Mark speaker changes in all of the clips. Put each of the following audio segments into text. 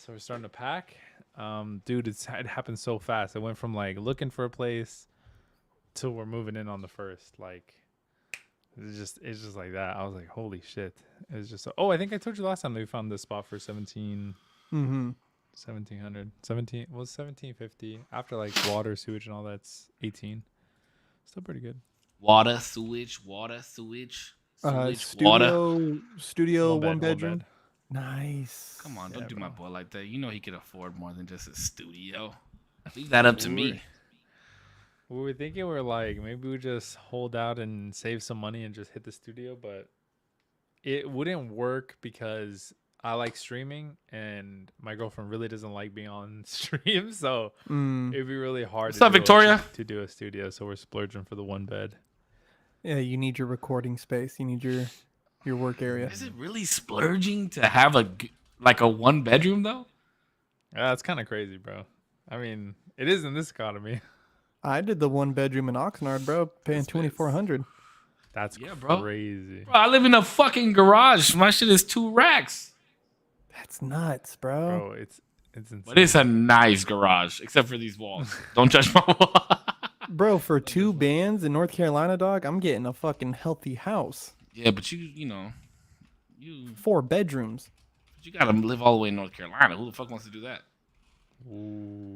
Speaker 1: So we're starting to pack. Dude, it happened so fast. It went from like looking for a place till we're moving in on the first. Like it's just like that. I was like, holy shit. It's just oh, I think I told you last time that we found this spot for 17
Speaker 2: Mm-hmm.
Speaker 1: 1700 17 was 1750 after like water sewage and all that's 18. Still pretty good.
Speaker 3: Water, sewage, water.
Speaker 2: Studio, one
Speaker 1: One
Speaker 2: bedroom.
Speaker 1: bed.
Speaker 2: Nice.
Speaker 3: Come on,
Speaker 1: Yeah,
Speaker 3: don't do my
Speaker 1: bro.
Speaker 3: boy like that. You know he could afford more than just a studio. Leave that up to
Speaker 1: We were,
Speaker 3: me.
Speaker 1: we were thinking we're like maybe we just hold out and save some money and just hit the studio, but it wouldn't work because I like streaming and my girlfriend really doesn't like being on stream, so
Speaker 2: Mm.
Speaker 1: it'd be really hard
Speaker 3: What's
Speaker 1: to
Speaker 3: up, Victoria?
Speaker 1: to do a studio. So we're splurging for the one bed.
Speaker 2: Yeah, you need your recording space. You need your work area.
Speaker 3: Is it really splurging to have like a one bedroom though?
Speaker 1: Yeah, that's kind of crazy, bro. I mean, it is in this economy.
Speaker 2: I did the one bedroom in Oxnard, bro, paying
Speaker 3: This bitch.
Speaker 2: $2,400.
Speaker 1: That's
Speaker 3: Yeah, bro.
Speaker 1: crazy.
Speaker 3: Bro, I live in a fucking garage. My shit is 2 racks.
Speaker 2: That's nuts, bro.
Speaker 1: Bro, it's insane.
Speaker 3: But it's a nice garage, except for these walls. Don't judge my wall.
Speaker 2: Bro, for 2 bands in North Carolina, dog, I'm getting a fucking healthy house.
Speaker 3: Yeah, but you know, you
Speaker 2: 4 bedrooms.
Speaker 3: gotta live all the way in North Carolina. Who the fuck wants to do that?
Speaker 1: Ooh,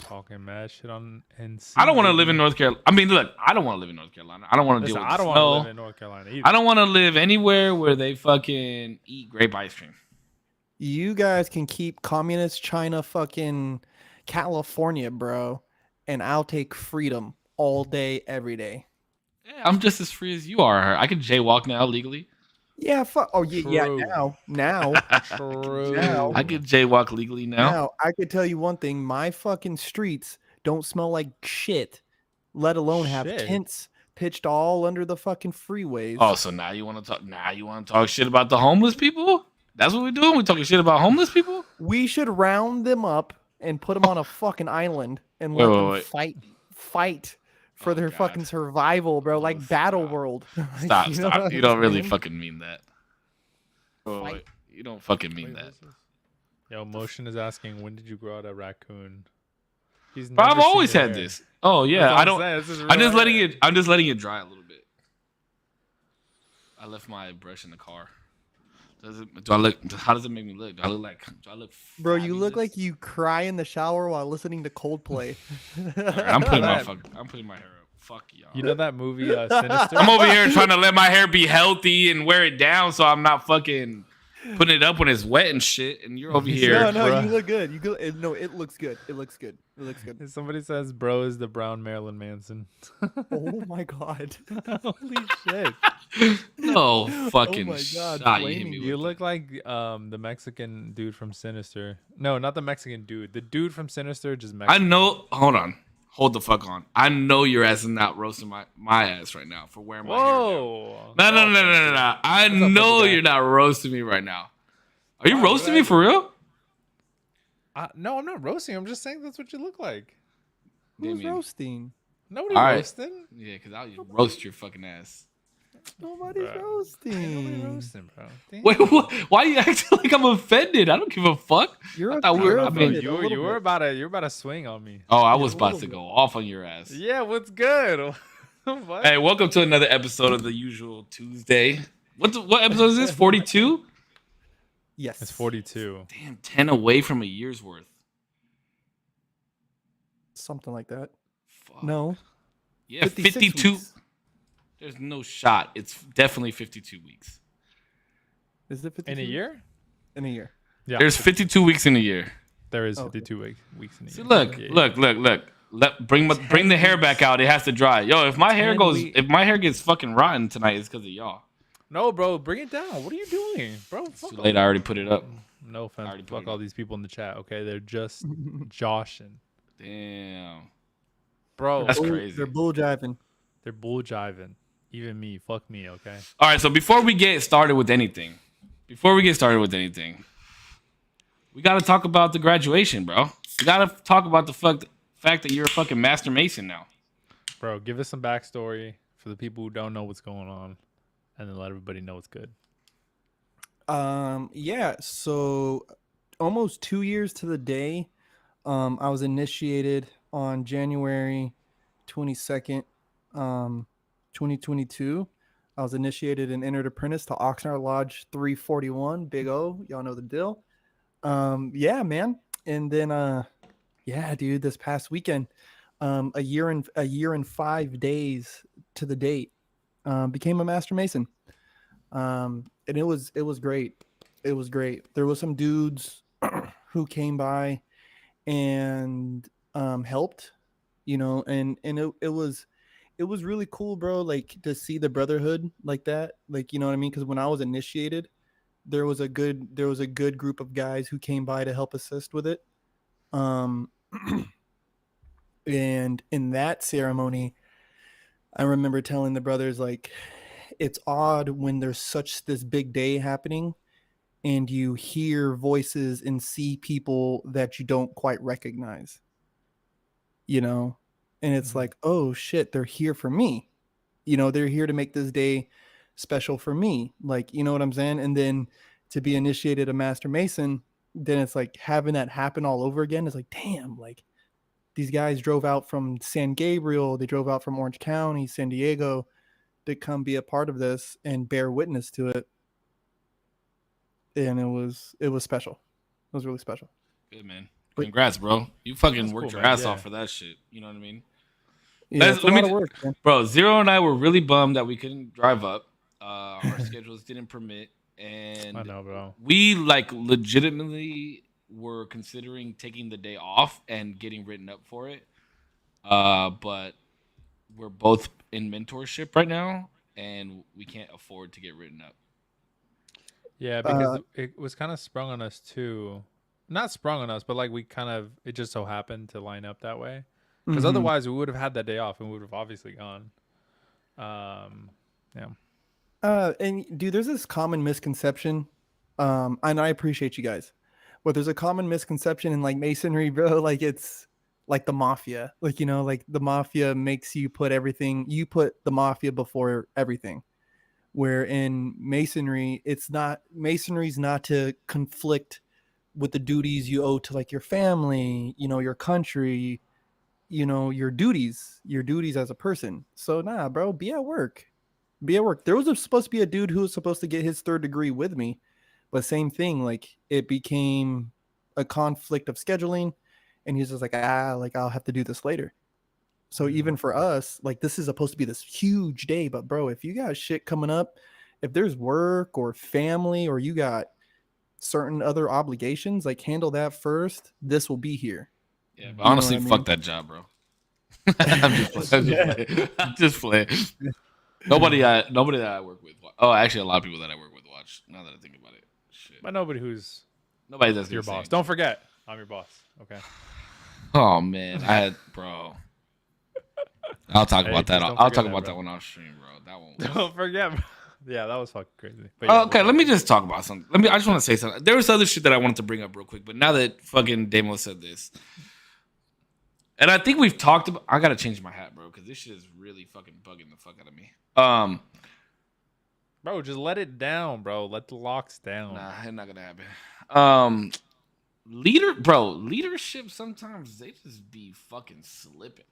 Speaker 1: talking mad shit on NC.
Speaker 3: I don't want to live in North Carolina. I mean, look, I don't want to live in North Carolina. I don't want to deal
Speaker 1: Listen,
Speaker 3: with
Speaker 1: I
Speaker 3: the
Speaker 1: don't want to
Speaker 3: snow.
Speaker 1: live in North Carolina either.
Speaker 3: I don't want to live anywhere where they fucking eat grape ice cream.
Speaker 2: You guys can keep communist China fucking California, bro, and I'll take freedom all day, every day.
Speaker 3: Yeah, I'm just as free as you are. I can jaywalk now legally.
Speaker 2: Yeah, fuck. Oh, yeah,
Speaker 1: True.
Speaker 2: now,
Speaker 1: True.
Speaker 2: Now-
Speaker 3: I can jaywalk legally now.
Speaker 2: now. I could tell you one thing: my fucking streets don't smell like shit, let alone have
Speaker 1: Shit.
Speaker 2: tents pitched all under the fucking freeways.
Speaker 3: Oh, so now you want to talk? Now you want to talk shit about the homeless people? That's what we're doing. We're talking shit about homeless people.
Speaker 2: We should round them up and put them on a fucking island and
Speaker 3: Wait,
Speaker 2: let
Speaker 3: wait,
Speaker 2: them
Speaker 3: wait.
Speaker 2: fight for
Speaker 3: Oh,
Speaker 2: their
Speaker 3: God.
Speaker 2: fucking survival, bro. Like Battle
Speaker 3: stop.
Speaker 2: World.
Speaker 3: Stop,
Speaker 2: You know what
Speaker 3: stop.
Speaker 2: I'm
Speaker 3: You don't really
Speaker 2: saying?
Speaker 3: fucking mean that. Oh,
Speaker 2: Fight.
Speaker 3: wait. You don't fucking mean
Speaker 1: Wait,
Speaker 3: that.
Speaker 1: what's this? Yo, Motion is asking, when did you grow out a raccoon? He's
Speaker 3: But I've
Speaker 1: never seen
Speaker 3: always
Speaker 1: your
Speaker 3: had
Speaker 1: hair.
Speaker 3: this. Oh
Speaker 1: That's
Speaker 3: yeah,
Speaker 1: what
Speaker 3: I
Speaker 1: I'm
Speaker 3: don't.
Speaker 1: saying, this is
Speaker 3: I'm just
Speaker 1: real
Speaker 3: letting
Speaker 1: hair.
Speaker 3: it. I'm just letting it dry a little bit. I left my brush in the car. Do I look? How does it make me look? Do I look like? Do I look?
Speaker 2: Bro, you look
Speaker 3: fabulous?
Speaker 2: like you cry in the shower while listening to Coldplay.
Speaker 3: Alright, I'm putting my I'm putting my hair up. Fuck y'all.
Speaker 1: You know that movie Sinister?
Speaker 3: I'm over here trying to let my hair be healthy and wear it down so I'm not fucking putting it up when it's wet and shit. And you're over here.
Speaker 2: No,
Speaker 1: bruh.
Speaker 2: you look good. You go. No, it looks good. It looks good. It looks good.
Speaker 1: Somebody says bro is the brown Marilyn Manson.
Speaker 2: Oh my god.
Speaker 1: Holy shit.
Speaker 3: No fucking
Speaker 2: my God,
Speaker 3: shot you hit
Speaker 2: flaming.
Speaker 3: me
Speaker 1: You
Speaker 3: with.
Speaker 1: look like the Mexican dude from Sinister. No, not the Mexican dude. The dude from Sinister, just
Speaker 3: I
Speaker 1: Mexican.
Speaker 3: know. Hold on. Hold the fuck on. I know your ass is not roasting my ass right now for wearing my hair down.
Speaker 1: Whoa.
Speaker 3: No. I
Speaker 1: What's up,
Speaker 3: know
Speaker 1: pussy guy?
Speaker 3: you're not roasting me right now. Are you
Speaker 1: Why?
Speaker 3: roasting me for real?
Speaker 1: No, I'm not roasting. I'm just saying that's what you look like.
Speaker 2: Who's
Speaker 3: Damien.
Speaker 2: roasting?
Speaker 1: Nobody
Speaker 3: All right.
Speaker 1: roasting.
Speaker 3: Yeah, because I'll roast your fucking ass.
Speaker 2: Nobody's
Speaker 1: Bruh. Nobody
Speaker 2: roasting.
Speaker 1: roasting, bro. Damn.
Speaker 3: Wait, why are you acting like I'm offended? I don't give a fuck.
Speaker 2: You're
Speaker 3: I thought we were-
Speaker 2: you're
Speaker 3: I mean,
Speaker 2: offended a little
Speaker 1: you were
Speaker 2: bit.
Speaker 1: about to swing on me.
Speaker 3: Oh, I was
Speaker 2: a
Speaker 3: about
Speaker 2: little
Speaker 3: to
Speaker 2: bit.
Speaker 3: go off on your ass.
Speaker 1: Yeah, what's good? What?
Speaker 3: Hey, welcome to another episode of the usual Tuesday. What episode is this? 42?
Speaker 2: Yes.
Speaker 1: It's 42.
Speaker 3: Damn, 10 away from a year's worth.
Speaker 2: Something like that.
Speaker 3: Fuck.
Speaker 2: No.
Speaker 3: Yeah,
Speaker 2: 56
Speaker 3: 52.
Speaker 2: weeks.
Speaker 3: There's no shot. It's definitely 52 weeks.
Speaker 2: Is it 52?
Speaker 1: In a year?
Speaker 2: In a year.
Speaker 1: Yeah.
Speaker 3: There's 52 weeks in a year.
Speaker 1: There is
Speaker 2: Okay.
Speaker 1: 52 weeks in a
Speaker 3: See,
Speaker 1: year.
Speaker 3: look,
Speaker 1: Yeah,
Speaker 3: look. Bring the hair back out. It has to dry. Yo, if my hair
Speaker 2: 10
Speaker 3: goes,
Speaker 2: weeks.
Speaker 3: if my hair gets fucking rotten tonight, it's because of y'all.
Speaker 1: No, bro, bring it down. What are you doing, bro?
Speaker 3: It's
Speaker 1: Fuck
Speaker 3: too
Speaker 1: all-
Speaker 3: late. I already put it up.
Speaker 1: No offense.
Speaker 3: already put
Speaker 1: Fuck
Speaker 3: it
Speaker 1: all
Speaker 3: up.
Speaker 1: these people in the chat. Okay, they're just joshing,
Speaker 3: Damn.
Speaker 1: bro.
Speaker 3: That's
Speaker 2: Bull-
Speaker 3: crazy.
Speaker 2: They're bull jiving.
Speaker 1: They're bull jiving. Even me. Fuck me. Okay.
Speaker 3: All right, so before we get started with anything, we got to talk about the graduation, bro. We got to talk about the fact that you're a fucking master mason now.
Speaker 1: Bro, give us some backstory for the people who don't know what's going on, and then let everybody know it's good.
Speaker 2: Yeah. So, almost 2 years to the day. I was initiated on January 22nd, 2022. I was initiated and entered apprentice to Oxnard Lodge 341. Big O, y'all know the deal. Yeah, man. And then yeah, dude, this past weekend, a year and 5 days to the date, became a master mason. And it was great. It was great. There was some dudes who came by and helped, and it was really cool, bro, like to see the brotherhood like that, like, you know what I mean, because when I was initiated, there was a good group of guys who came by to help assist with it. um and in that ceremony, I remember telling the brothers, like, it's odd when there's such this big day happening and you hear voices and see people that you don't quite recognize, you know? And it's like, oh shit, they're here for me. They're here to make this day special for me. Like, you know what I'm saying? And then to be initiated a master mason, then it's like having that happen all over again. It's like, damn, like these guys drove out from San Gabriel, they drove out from Orange County, San Diego to come be a part of this and bear witness to it. And it was special. It was really special.
Speaker 3: Good, man.
Speaker 2: But-
Speaker 3: Congrats, bro. You fucking
Speaker 1: That's
Speaker 3: worked
Speaker 1: cool,
Speaker 3: your
Speaker 1: man.
Speaker 3: ass
Speaker 1: Yeah.
Speaker 3: off for that shit. You know what I mean?
Speaker 2: Yeah,
Speaker 3: Let's-
Speaker 2: it's a
Speaker 3: let me
Speaker 2: lot of
Speaker 3: ju-
Speaker 2: work, man.
Speaker 3: Bro, Zero and I were really bummed that we couldn't drive up. Our schedules didn't permit. And
Speaker 1: I know, bro.
Speaker 3: we like legitimately were considering taking the day off and getting written up for it. But we're both in mentorship right now and we can't afford to get written up.
Speaker 1: Yeah, because it was kind of sprung on us too. Not sprung on us, but like it just so happened to line up that way. Because
Speaker 2: Mhm.
Speaker 1: otherwise we would have had that day off and we would have obviously gone. Yeah.
Speaker 2: And dude, there's this common misconception, and I appreciate you guys, but there's a common misconception in like masonry, bro. Like it's like the mafia, like, like the mafia makes you put the mafia before everything. Where in masonry, masonry's not to conflict with the duties you owe to like your family, your country, your duties as a person. So nah, bro, be at work. There was supposed to be a dude who was supposed to get his third degree with me, but same thing. Like it became a conflict of scheduling, and he's just like, like I'll have to do this later. So even for us, like this is supposed to be this huge day, but bro, if you got shit coming up, if there's work or family or you got certain other obligations, like handle that first. This will be here.
Speaker 3: Yeah, but honestly,
Speaker 2: what I
Speaker 3: fuck
Speaker 2: mean?
Speaker 3: that job, bro. I'm just playing. Nobody that I work with. Oh, actually, a lot of people that I work with watch. Now that I think about it, shit.
Speaker 1: But nobody who's
Speaker 3: Nobody that's
Speaker 1: your
Speaker 3: gonna
Speaker 1: boss.
Speaker 3: say-
Speaker 1: Don't forget, I'm your boss. Okay.
Speaker 3: Oh man, bro. I'll talk
Speaker 1: Hey,
Speaker 3: about that.
Speaker 1: just don't
Speaker 3: I'll
Speaker 1: forget
Speaker 3: talk
Speaker 1: that,
Speaker 3: about
Speaker 1: bro.
Speaker 3: that one off stream, bro. That one. Was...
Speaker 1: Don't forget. Bro. Yeah, that was fucking crazy. But yeah,
Speaker 3: Okay, let me just talk about something. I just want to say something. There was other shit that I wanted to bring up real quick, but now that fucking Damo said this, and I think we've talked about. I gotta change my hat, bro, because this shit is really fucking bugging the fuck out of me.
Speaker 1: Bro, just let it down, bro. Let the locks down.
Speaker 3: Nah, it's not gonna happen. Leadership sometimes they just be fucking slipping.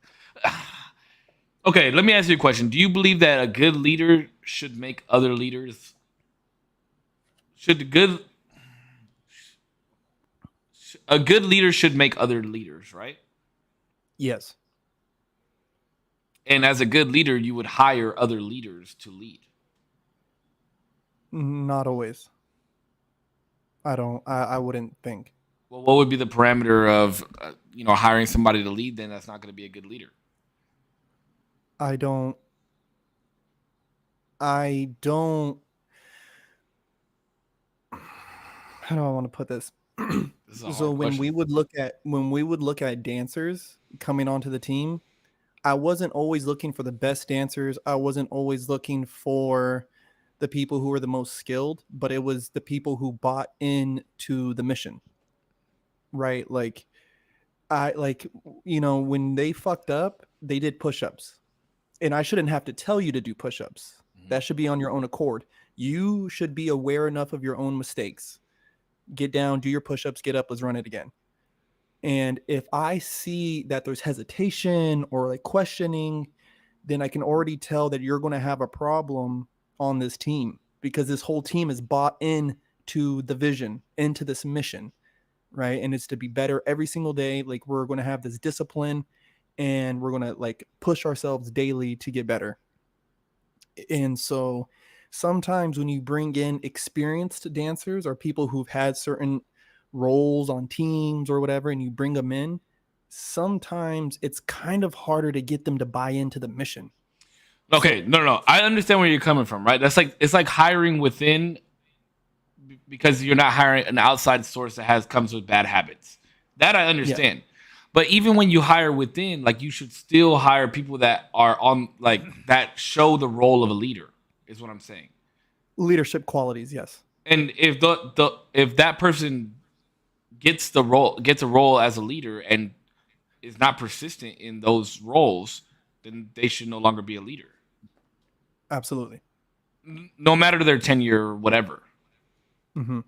Speaker 3: Okay, let me ask you a question. Do you believe that a good leader should make other leaders? A good leader should make other leaders, right?
Speaker 2: Yes.
Speaker 3: And as a good leader, you would hire other leaders to lead.
Speaker 2: Not always. I wouldn't think.
Speaker 3: Well, what would be the parameter of hiring somebody to lead? Then that's not going to be a good leader.
Speaker 2: I don't. How do I want to put this?
Speaker 3: This is a
Speaker 2: So
Speaker 3: hard
Speaker 2: when
Speaker 3: question.
Speaker 2: we would look at dancers coming onto the team, I wasn't always looking for the best dancers. I wasn't always looking for the people who were the most skilled, but it was the people who bought into the mission. Right? Like when they fucked up, they did push-ups. And I shouldn't have to tell you to do push-ups.
Speaker 3: Mhm.
Speaker 2: That should be on your own accord. You should be aware enough of your own mistakes get down, do your push-ups, get up, let's run it again. And if I see that there's hesitation or like questioning, then I can already tell that you're going to have a problem on this team, because this whole team is bought in to the vision, into this mission, right? And it's to be better every single day. Like, we're going to have this discipline, and we're going to like push ourselves daily to get better. And so sometimes when you bring in experienced dancers or people who've had certain roles on teams or whatever, and you bring them in, sometimes it's kind of harder to get them to buy into the mission.
Speaker 3: Okay, no. I understand where you're coming from, right? That's like, it's like hiring within, because you're not hiring an outside source that comes with bad habits. That I understand. But even when you hire within, like, you should still hire people that are on, like, that show the role of a leader, is what I'm saying.
Speaker 2: Leadership qualities, yes.
Speaker 3: And if if that person gets a role as a leader and is not persistent in those roles, then they should no longer be a leader.
Speaker 2: Absolutely.
Speaker 3: No matter their tenure or whatever.
Speaker 2: Mm-hmm.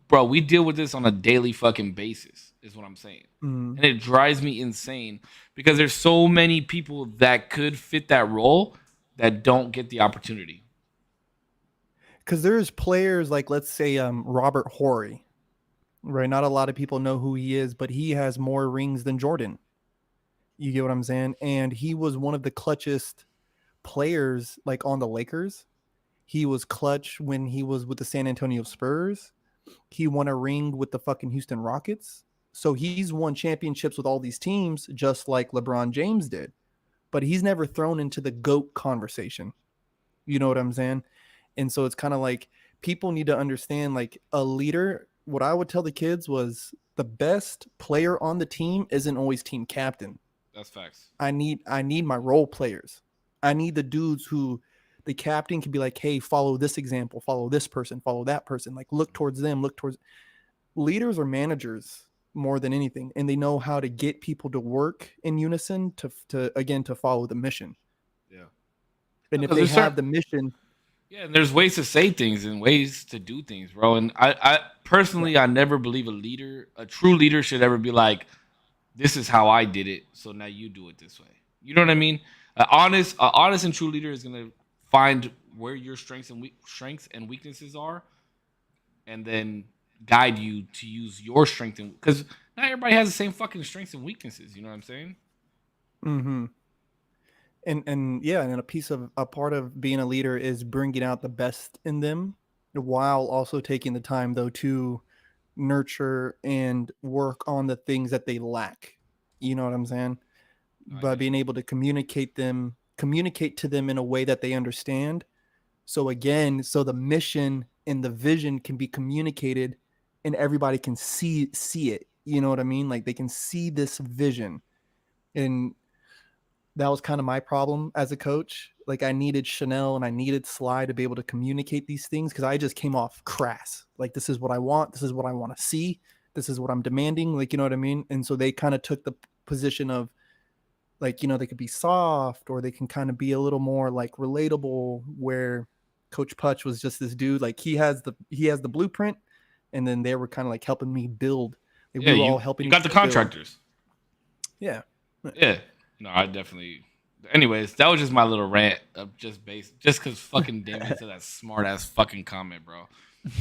Speaker 3: Bro, we deal with this on a daily fucking basis, is what I'm saying.
Speaker 2: Mm.
Speaker 3: And it drives me insane because there's so many people that could fit that role that don't get the opportunity.
Speaker 2: Because there's players like, let's say, Robert Horry, right? Not a lot of people know who he is, but he has more rings than Jordan. You get what I'm saying? And he was one of the clutchest players, like, on the Lakers. He was clutch when he was with the San Antonio Spurs. He won a ring with the fucking Houston Rockets. So he's won championships with all these teams, just like LeBron James did. But he's never thrown into the GOAT conversation. You know what I'm saying? And so it's kind of like, people need to understand, like, a leader. What I would tell the kids was, the best player on the team isn't always team captain.
Speaker 3: That's facts.
Speaker 2: I need my role players. I need the dudes who the captain can be like, hey, follow this example, follow this person, follow that person. Like, look towards them, look towards. Leaders or managers more than anything, and they know how to get people to work in unison to follow the mission.
Speaker 3: Yeah.
Speaker 2: And if they have the mission.
Speaker 3: Yeah, and there's ways to say things and ways to do things, bro. And I personally, I never believe a true leader should ever be like, this is how I did it, so now you do it this way. You know what I mean? An honest and true leader is gonna find where your strengths and weaknesses are, and then guide you to use your strength, because not everybody has the same fucking strengths and weaknesses. You know what I'm saying?
Speaker 2: Mm-hmm. And yeah, and a part of being a leader is bringing out the best in them, while also taking the time, though, to nurture and work on the things that they lack. You know what I'm saying? By being able to communicate to them in a way that they understand. So the mission and the vision can be communicated, and everybody can see it. You know what I mean? Like, they can see this vision. And that was kind of my problem as a coach. Like, I needed Chanel and I needed Sly to be able to communicate these things, because I just came off crass. Like, this is what I want. This is what I want to see. This is what I'm demanding. Like, you know what I mean? And so they kind of took the position of, like, you know, they could be soft, or they can kind of be a little more like relatable, where Coach Putch was just this dude. Like, he has the blueprint, and then they were kind of like helping me build. Like, we were all helping.
Speaker 3: You got the contractors.
Speaker 2: Yeah.
Speaker 3: Yeah. No, I definitely. Anyways, that was just my little rant of just because fucking Damien said that smart ass fucking comment, bro.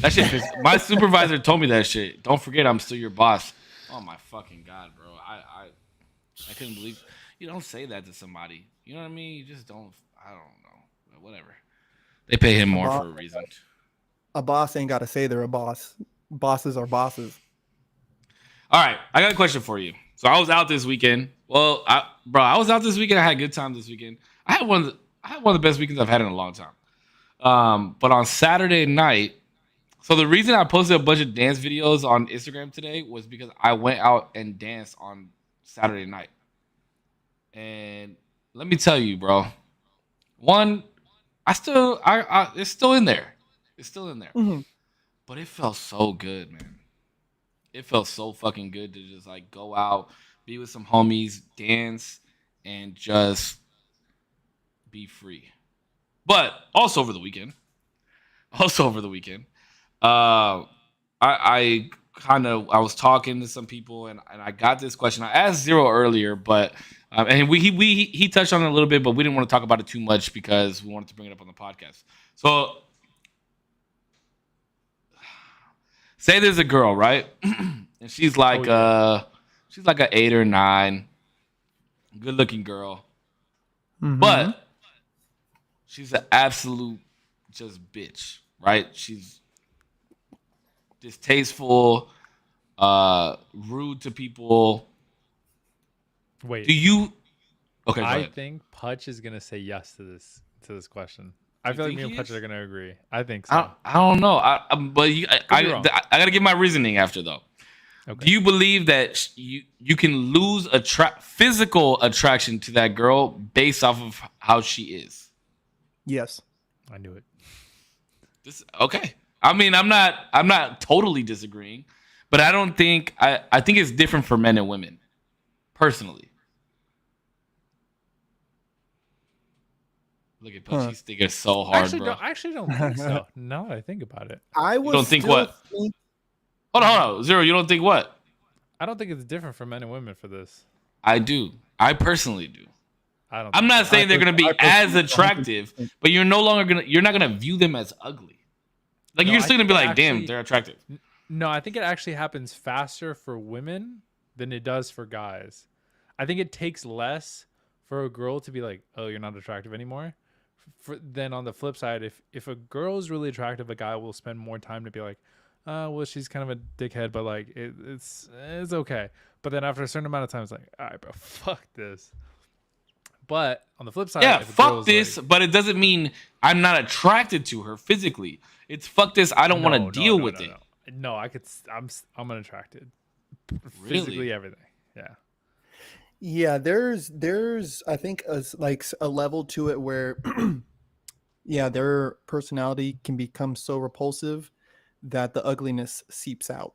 Speaker 3: That shit. My supervisor told me that shit. Don't forget, I'm still your boss. Oh my fucking god, bro. I couldn't believe you don't say that to somebody. You know what I mean? You just don't. I don't know. But whatever. They pay him more for a reason.
Speaker 2: A boss ain't got to say they're a boss. Bosses are bosses.
Speaker 3: All right, I got a question for you. So I was out this weekend. Well, I was out this weekend. I had a good time this weekend. I had one of the best weekends I've had in a long time. But on Saturday night, so the reason I posted a bunch of dance videos on Instagram today was because I went out and danced on Saturday night. And let me tell you, bro. One, it's still in there. It's still in there.
Speaker 2: Mm-hmm.
Speaker 3: But it felt so good, man. It felt so fucking good to just like go out, be with some homies, dance, and just be free. But also over the weekend, I kind of I was talking to some people and I got this question. I asked Zero earlier, but and he touched on it a little bit, but we didn't want to talk about it too much because we wanted to bring it up on the podcast. So say there's a girl, right? And she's like she's like an 8 or 9, good looking girl.
Speaker 2: Mhm.
Speaker 3: But she's an absolute just bitch, right? She's distasteful, rude to people.
Speaker 1: Wait,
Speaker 3: Do you? Okay, go
Speaker 1: I
Speaker 3: ahead.
Speaker 1: think Putch is gonna say yes to this question. I
Speaker 3: You
Speaker 1: feel like
Speaker 3: think
Speaker 1: me and
Speaker 3: he
Speaker 1: Putch
Speaker 3: is?
Speaker 1: are gonna agree. I think so.
Speaker 3: I don't know. But
Speaker 1: Could be wrong.
Speaker 3: I gotta give my reasoning after though.
Speaker 1: Okay.
Speaker 3: Do you believe that you can lose physical attraction to that girl based off of how she is?
Speaker 2: Yes.
Speaker 1: I knew it.
Speaker 3: This okay. I mean, I'm not totally disagreeing, but I don't think I think it's different for men and women, personally. Look at Punch, he's thinking so hard, bro.
Speaker 1: I actually don't think so. Now that I think about it,
Speaker 2: I was
Speaker 3: don't think
Speaker 2: still
Speaker 3: what?
Speaker 2: think-
Speaker 3: Hold on. Zero, you don't think what?
Speaker 1: I don't think it's different for men and women for this.
Speaker 3: I do. I personally do.
Speaker 1: I don't.
Speaker 3: I'm
Speaker 1: think
Speaker 3: not
Speaker 1: so.
Speaker 3: saying they're gonna be
Speaker 2: I
Speaker 3: as
Speaker 2: personally-
Speaker 3: attractive, but you're not gonna view them as ugly. Like
Speaker 1: No,
Speaker 3: you're
Speaker 1: I
Speaker 3: still gonna be
Speaker 1: think
Speaker 3: like, damn,
Speaker 1: actually-
Speaker 3: they're attractive.
Speaker 1: No, I think it actually happens faster for women than it does for guys. I think it takes less for a girl to be like, "Oh, you're not attractive anymore." Then on the flip side, if a girl is really attractive, a guy will spend more time to be like, well, she's kind of a dickhead, but like it's okay." But then after a certain amount of time, it's like, "All right, bro, fuck this." But on the flip side,
Speaker 3: Yeah,
Speaker 1: if a
Speaker 3: fuck
Speaker 1: girl's
Speaker 3: this,
Speaker 1: like,
Speaker 3: but it doesn't mean I'm not attracted to her physically. It's fuck this. I don't want
Speaker 1: No,
Speaker 3: to deal
Speaker 1: no,
Speaker 3: with
Speaker 1: no,
Speaker 3: it.
Speaker 1: no. No, I could. I'm unattracted.
Speaker 3: Really?
Speaker 1: Physically, everything. Yeah.
Speaker 2: Yeah, there's I think a level to it where yeah, their personality can become so repulsive that the ugliness seeps out.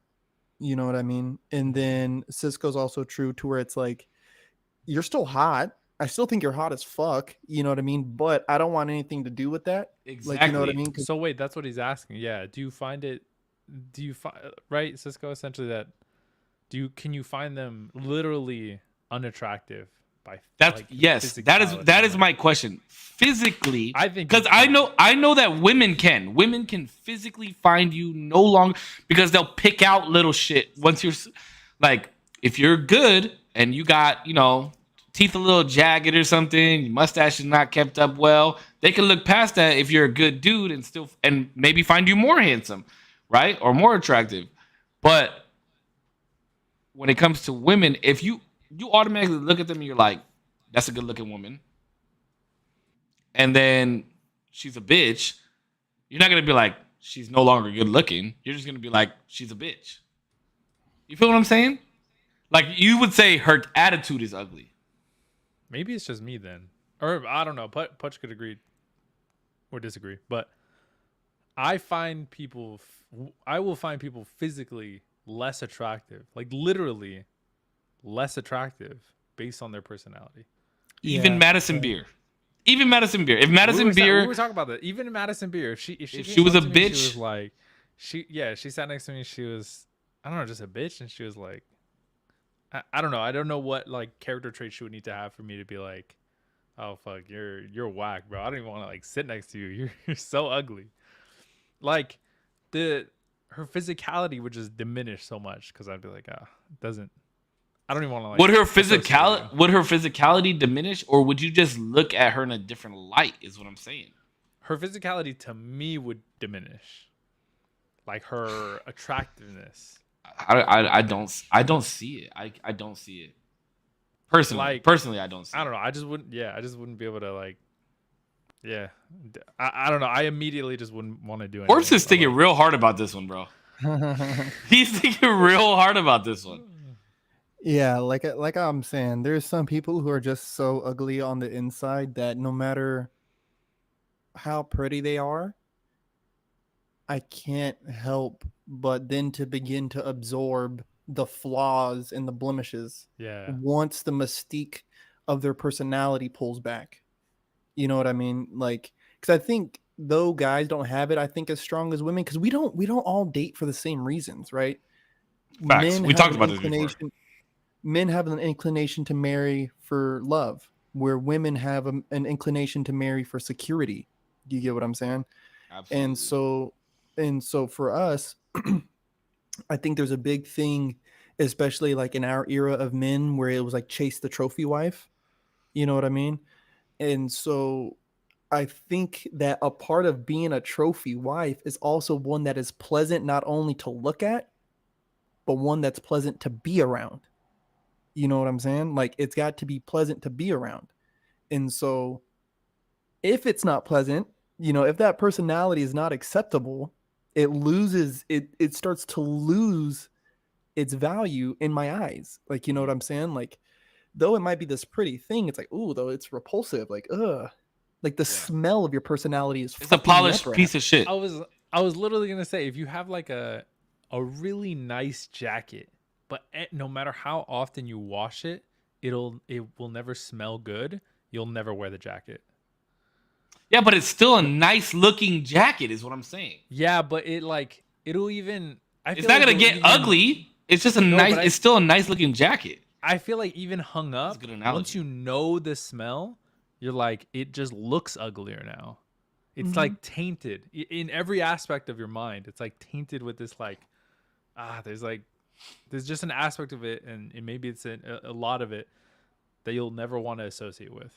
Speaker 2: You know what I mean? And then Cisco's also true to where it's like you're still hot. I still think you're hot as fuck. You know what I mean? But I don't want anything to do with that.
Speaker 3: Exactly.
Speaker 2: Like, you know what I mean? 'Cause-
Speaker 1: So wait, that's what he's asking. Yeah. Do you find it? Do you find right, Cisco? Essentially, that can you find them literally unattractive by
Speaker 3: That's
Speaker 1: like,
Speaker 3: yes.
Speaker 1: physicality?
Speaker 3: That is my question. Physically,
Speaker 1: I think
Speaker 3: because
Speaker 1: you
Speaker 3: I
Speaker 1: can.
Speaker 3: know that women can physically find you no longer because they'll pick out little shit once you're like if you're good and you got teeth a little jagged or something, your mustache is not kept up well, they can look past that if you're a good dude and maybe find you more handsome, right, or more attractive. But when it comes to women, if you automatically look at them and you're like, that's a good looking woman, and then she's a bitch, you're not gonna be like she's no longer good looking. You're just gonna be like she's a bitch. You feel what I'm saying? Like you would say her attitude is ugly.
Speaker 1: Maybe it's just me then, or I don't know. Putch could agree or disagree, but I will find people physically less attractive, like literally less attractive based on their personality.
Speaker 3: Even
Speaker 2: Yeah.
Speaker 3: Madison Beer. Even Madison Beer. If Madison
Speaker 1: we
Speaker 3: Beer,
Speaker 1: were talking about that. Even Madison Beer, if she
Speaker 3: If
Speaker 1: came
Speaker 3: she was
Speaker 1: up
Speaker 3: a
Speaker 1: to me, she
Speaker 3: bitch-
Speaker 1: was like, she sat next to me. She was, I don't know, just a bitch, and she was like, I don't know. I don't know what like character traits she would need to have for me to be like, oh fuck, you're whack, bro. I don't even want to like sit next to you. You're so ugly. Like her physicality would just diminish so much because I'd be like, it doesn't. I don't even want to like.
Speaker 3: would her
Speaker 1: associate
Speaker 3: physicality diminish, or would you just look at her in a different light? Is what I'm saying.
Speaker 1: her physicality to me would diminish, like her attractiveness.
Speaker 3: I don't see it. I don't see it. Personally, I don't see
Speaker 1: I don't know. I just wouldn't. Yeah, I just wouldn't be able to like. Yeah, I don't know. I immediately just wouldn't want to do anything.
Speaker 3: Forbes is
Speaker 1: but,
Speaker 3: thinking
Speaker 1: like,
Speaker 3: real hard about this one, bro. He's thinking real hard about this one.
Speaker 2: Yeah, like I'm saying, there's some people who are just so ugly on the inside that no matter how pretty they are, I can't help but then to begin to absorb the flaws and the blemishes
Speaker 1: Yeah,
Speaker 2: once the mystique of their personality pulls back. You know what I mean? Like, because I think though guys don't have it, I think as strong as women, because we don't all date for the same reasons, right?
Speaker 3: Facts.
Speaker 2: Men
Speaker 3: We
Speaker 2: have
Speaker 3: talked
Speaker 2: an
Speaker 3: about this before.
Speaker 2: inclination. Men have an inclination to marry for love, where women have an inclination to marry for security. Do you get what I'm saying?
Speaker 3: Absolutely.
Speaker 2: And so for us, I think there's a big thing, especially like in our era of men, where it was like chase the trophy wife. You know what I mean? And so I think that a part of being a trophy wife is also one that is pleasant not only to look at, but one that's pleasant to be around. You know what I'm saying? Like it's got to be pleasant to be around. And so if it's not pleasant, if that personality is not acceptable, it starts to lose its value in my eyes. Like, you know what I'm saying? Like, though it might be this pretty thing, it's like, ooh, though it's repulsive. Like, ugh. Like the smell of your personality is
Speaker 3: It's a
Speaker 2: fucking
Speaker 3: polished
Speaker 2: neck
Speaker 3: piece of shit.
Speaker 1: I was literally gonna say, if you have like a really nice jacket, but no matter how often you wash it, it will never smell good. You'll never wear the jacket.
Speaker 3: Yeah, but it's still a nice looking jacket, is what I'm saying.
Speaker 1: Yeah, but it'll even.
Speaker 3: It's not gonna get ugly. It's just it's still a nice looking jacket.
Speaker 1: I feel like even hung
Speaker 3: That's
Speaker 1: up,
Speaker 3: a good analogy.
Speaker 1: once you know the smell, you're like, it just looks uglier now. It's like tainted in every aspect of your mind. It's like tainted with this there's just an aspect of it, and maybe it's a lot of it that you'll never want to associate with.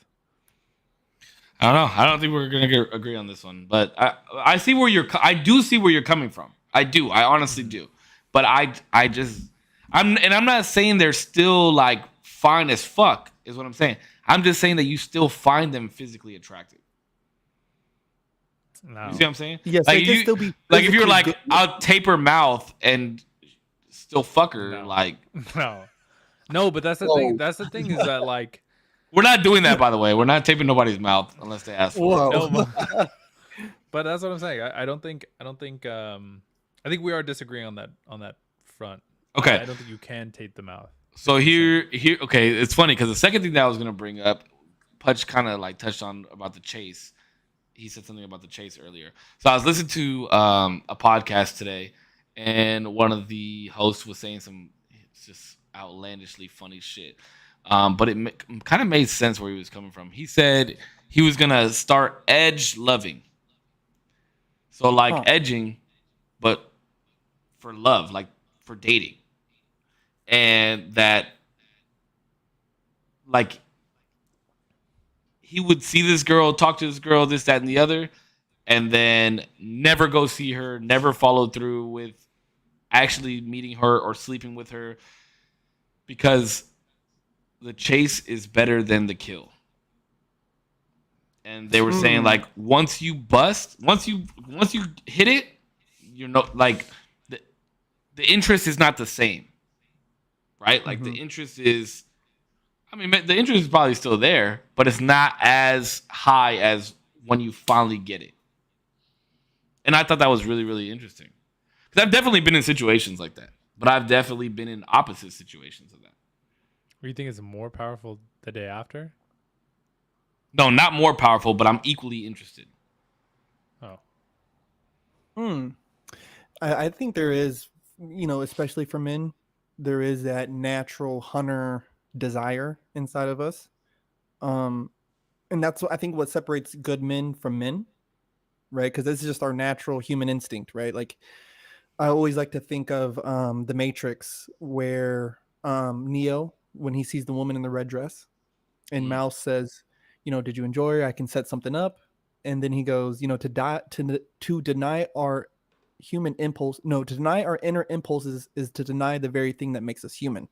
Speaker 3: I don't know. I don't think we're gonna agree on this one, but I see where I do see where you're coming from. I do. I honestly do. But I'm not saying they're still like fine as fuck, is what I'm saying. I'm just saying that you still find them physically attractive.
Speaker 1: No.
Speaker 3: You see what I'm saying?
Speaker 2: Yes,
Speaker 3: like
Speaker 2: they can still be
Speaker 3: like if you're like,
Speaker 2: good.
Speaker 3: I'll tape her mouth and still fuck her,
Speaker 1: No.
Speaker 3: like
Speaker 1: no, but that's the thing. That's the thing is that like
Speaker 3: we're not doing that, by the way. We're not taping nobody's mouth unless they ask for it.
Speaker 2: Whoa.
Speaker 1: no, but that's what I'm saying. I think we are disagreeing on that front.
Speaker 3: Okay.
Speaker 1: I don't think you can tape the mouth.
Speaker 3: So here, okay, it's funny because the second thing that I was gonna bring up, Putch kind of like touched on about the chase. He said something about the chase earlier. So I was listening to a podcast today, and one of the hosts was saying some just outlandishly funny shit. But it kind of made sense where he was coming from. He said he was gonna start edge loving. So like edging, but for love, like for dating. And that like he would see this girl, talk to this girl, this, that, and the other, and then never go see her, never follow through with actually meeting her or sleeping with her, because the chase is better than the kill. And they were saying like once you hit it, like the interest is not the same. Right? Like the interest is, the interest is probably still there, but it's not as high as when you finally get it. And I thought that was really, really interesting. Because I've definitely been in situations like that, but I've definitely been in opposite situations of that.
Speaker 1: Or you think it's more powerful the day after?
Speaker 3: No, not more powerful, but I'm equally interested.
Speaker 1: Oh.
Speaker 2: I think there is, especially for men, there is that natural hunter desire inside of us. And that's what I think what separates good men from men, right? Because this is just our natural human instinct, right? Like I always like to think of the Matrix, where Neo, when he sees the woman in the red dress, and Mouse says, did you enjoy her? I can set something up. And then he goes, to deny our human impulse. No, to deny our inner impulses is to deny the very thing that makes us human.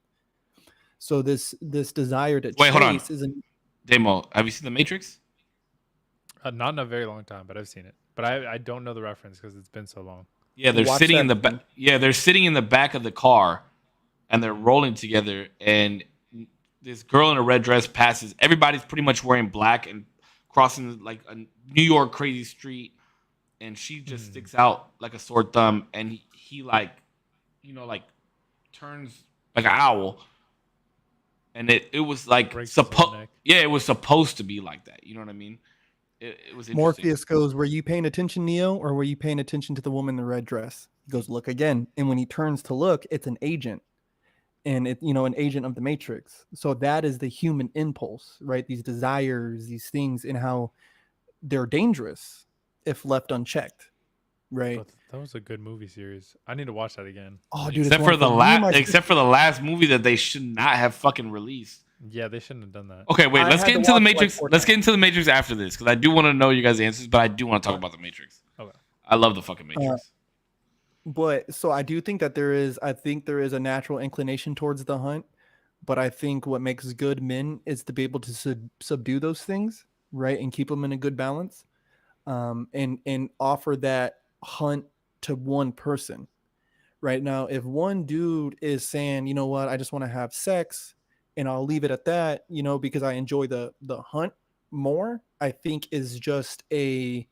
Speaker 2: So this desire to
Speaker 3: hold on.
Speaker 2: isn't.
Speaker 3: Demo, have you seen The Matrix?
Speaker 1: Not in a very long time, but I've seen it. But I don't know the reference because it's been so long.
Speaker 3: Yeah, they're sitting in the back. Yeah, they're sitting in the back of the car, and they're rolling together. And this girl in a red dress passes. Everybody's pretty much wearing black and crossing like a New York crazy street, and she just sticks out like a sore thumb. And he like, turns like an owl. And it was like it was supposed to be like that. You know what I mean? it was interesting.
Speaker 2: Morpheus goes, "Were you paying attention, Neo, or were you paying attention to the woman in the red dress?" He goes, "Look again." And when he turns to look, it's an agent, and an agent of the Matrix. So that is the human impulse, right? These desires, these things, and how they're dangerous if left unchecked, right?
Speaker 1: But that was a good movie series. I need to watch that again.
Speaker 2: Oh, dude,
Speaker 3: Except for the last movie that they should not have fucking released.
Speaker 1: Yeah, they shouldn't have done that.
Speaker 3: Okay, wait.
Speaker 2: I
Speaker 3: Let's
Speaker 2: had
Speaker 3: get
Speaker 2: to
Speaker 3: into the
Speaker 2: watch it,
Speaker 3: Matrix.
Speaker 2: like, 4
Speaker 3: Let's get into the Matrix after this because I do want to know you guys' answers, but I do want to talk about the Matrix.
Speaker 1: Okay.
Speaker 3: I love the fucking Matrix.
Speaker 2: But so I do think that there is a natural inclination towards the hunt, but I think what makes good men is to be able to subdue those things, right, and keep them in a good balance, and offer that hunt to one person. Right now, if one dude is saying, you know what, I just want to have sex, and I'll leave it at that, because I enjoy the hunt more, I think is just a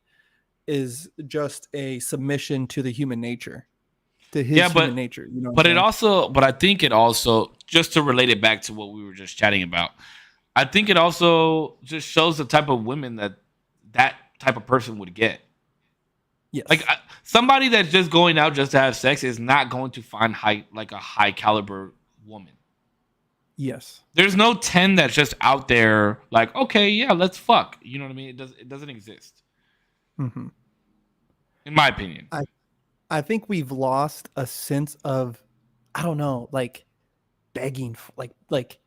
Speaker 2: submission to the human nature, to his human nature.
Speaker 3: But I think it also, just to relate it back to what we were just chatting about, I think it also just shows the type of women that type of person would get.
Speaker 2: Yes.
Speaker 3: Like somebody that's just going out just to have sex is not going to find a high caliber woman.
Speaker 2: Yes.
Speaker 3: There's no 10 that's just out there like, okay, yeah, let's fuck. You know what I mean? It doesn't exist.
Speaker 2: Mm-hmm.
Speaker 3: In my opinion.
Speaker 2: I think we've lost a sense of, I don't know, like begging, like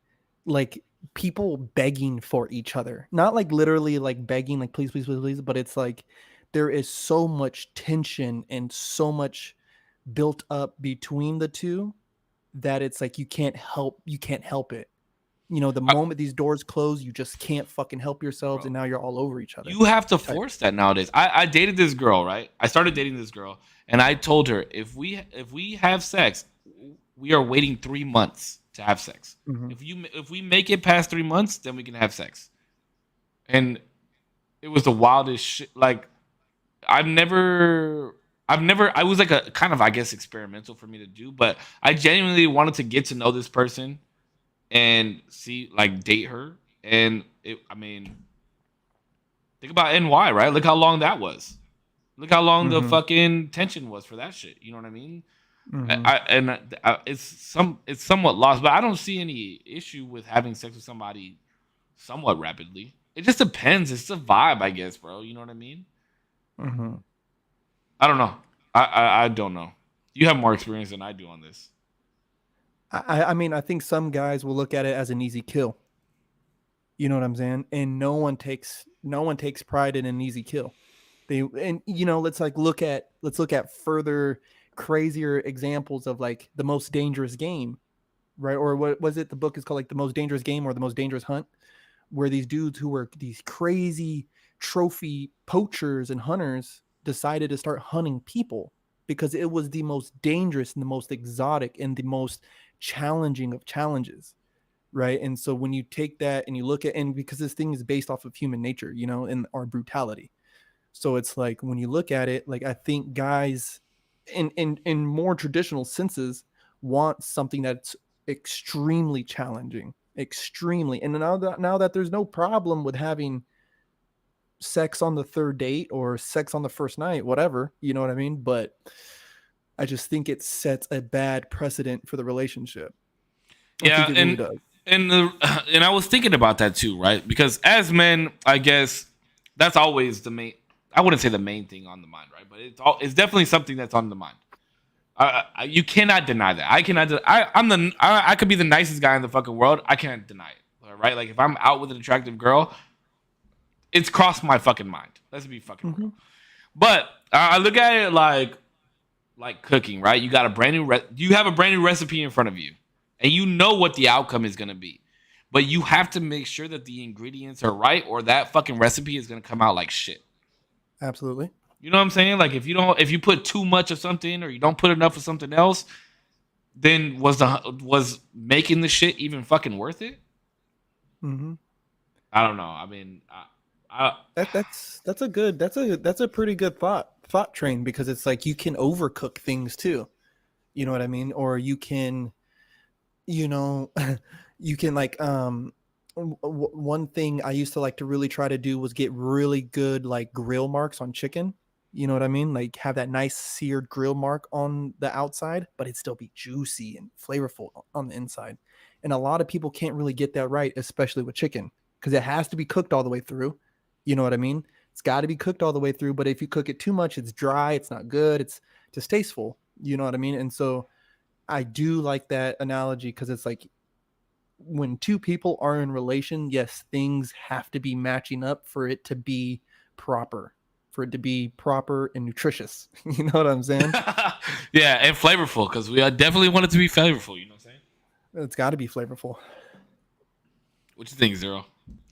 Speaker 2: people begging for each other. Not like literally like begging, like please, please, please, please, but it's like there is so much tension and so much built up between the two that it's like you can't help it. The moment these doors close, you just can't fucking help yourselves, and now you're all over each other.
Speaker 3: You have to force that nowadays. I dated this girl, right? I started dating this girl, and I told her if we have sex, we are waiting 3 months to have sex. Mm-hmm. If we make it past 3 months, then we can have sex. And it was the wildest shit. Like I was like a kind of, I guess, experimental for me to do, but I genuinely wanted to get to know this person and date her. And think about NY, right? Look how long that was. Look how long the fucking tension was for that shit. You know what I mean? Mm-hmm. It's somewhat lost, but I don't see any issue with having sex with somebody somewhat rapidly. It just depends. It's a vibe, I guess, bro. You know what I mean?
Speaker 2: Mm-hmm.
Speaker 3: I don't know. I don't know. You have more experience than I do on this.
Speaker 2: I mean, I think some guys will look at it as an easy kill. You know what I'm saying? And no one takes pride in an easy kill. Let's look at further crazier examples of like the most dangerous game, right? Or what was it? The book is called like The Most Dangerous Game or The Most Dangerous Hunt, where these dudes who were these crazy trophy poachers and hunters decided to start hunting people because it was the most dangerous and the most exotic and the most challenging of challenges, right? And so when you take that and you look at, and because this thing is based off of human nature, and our brutality, so it's like when you look at it, like I think guys in more traditional senses want something that's extremely challenging, and now that there's no problem with having sex on the third date or sex on the first night, whatever, you know what I mean? But I just think it sets a bad precedent for the relationship.
Speaker 3: Yeah, and I was thinking about that too, right? Because as men, I guess that's always the main. I wouldn't say the main thing on the mind, right? But it's definitely something that's on the mind. You cannot deny that. I cannot. I could be the nicest guy in the fucking world. I can't deny it, right? Like if I'm out with an attractive girl, it's crossed my fucking mind. Let's be fucking real. But I look at it like cooking, right? You got you have a brand new recipe in front of you, and you know what the outcome is gonna be, but you have to make sure that the ingredients are right, or that fucking recipe is gonna come out like shit.
Speaker 2: Absolutely.
Speaker 3: You know what I'm saying? Like if you put too much of something, or you don't put enough of something else, then was making the shit even fucking worth it?
Speaker 2: Mm-hmm.
Speaker 3: I don't know. I mean,
Speaker 2: that's a pretty good thought train, because it's like you can overcook things too. You know what I mean? Or you can, you can like one thing I used to like to really try to do was get really good like grill marks on chicken. You know what I mean? Like have that nice seared grill mark on the outside, but it still be juicy and flavorful on the inside. And a lot of people can't really get that right, especially with chicken, because it has to be cooked all the way through. You know what I mean? It's got to be cooked all the way through. But if you cook it too much, it's dry. It's not good. It's distasteful. You know what I mean? And so I do like that analogy because it's like when two people are in relation, yes, things have to be matching up for it to be proper, for it to be proper and nutritious. You know what I'm saying?
Speaker 3: Yeah, and flavorful because we definitely want it to be flavorful. You know what I'm saying?
Speaker 2: It's got to be flavorful.
Speaker 3: What you think, Zero?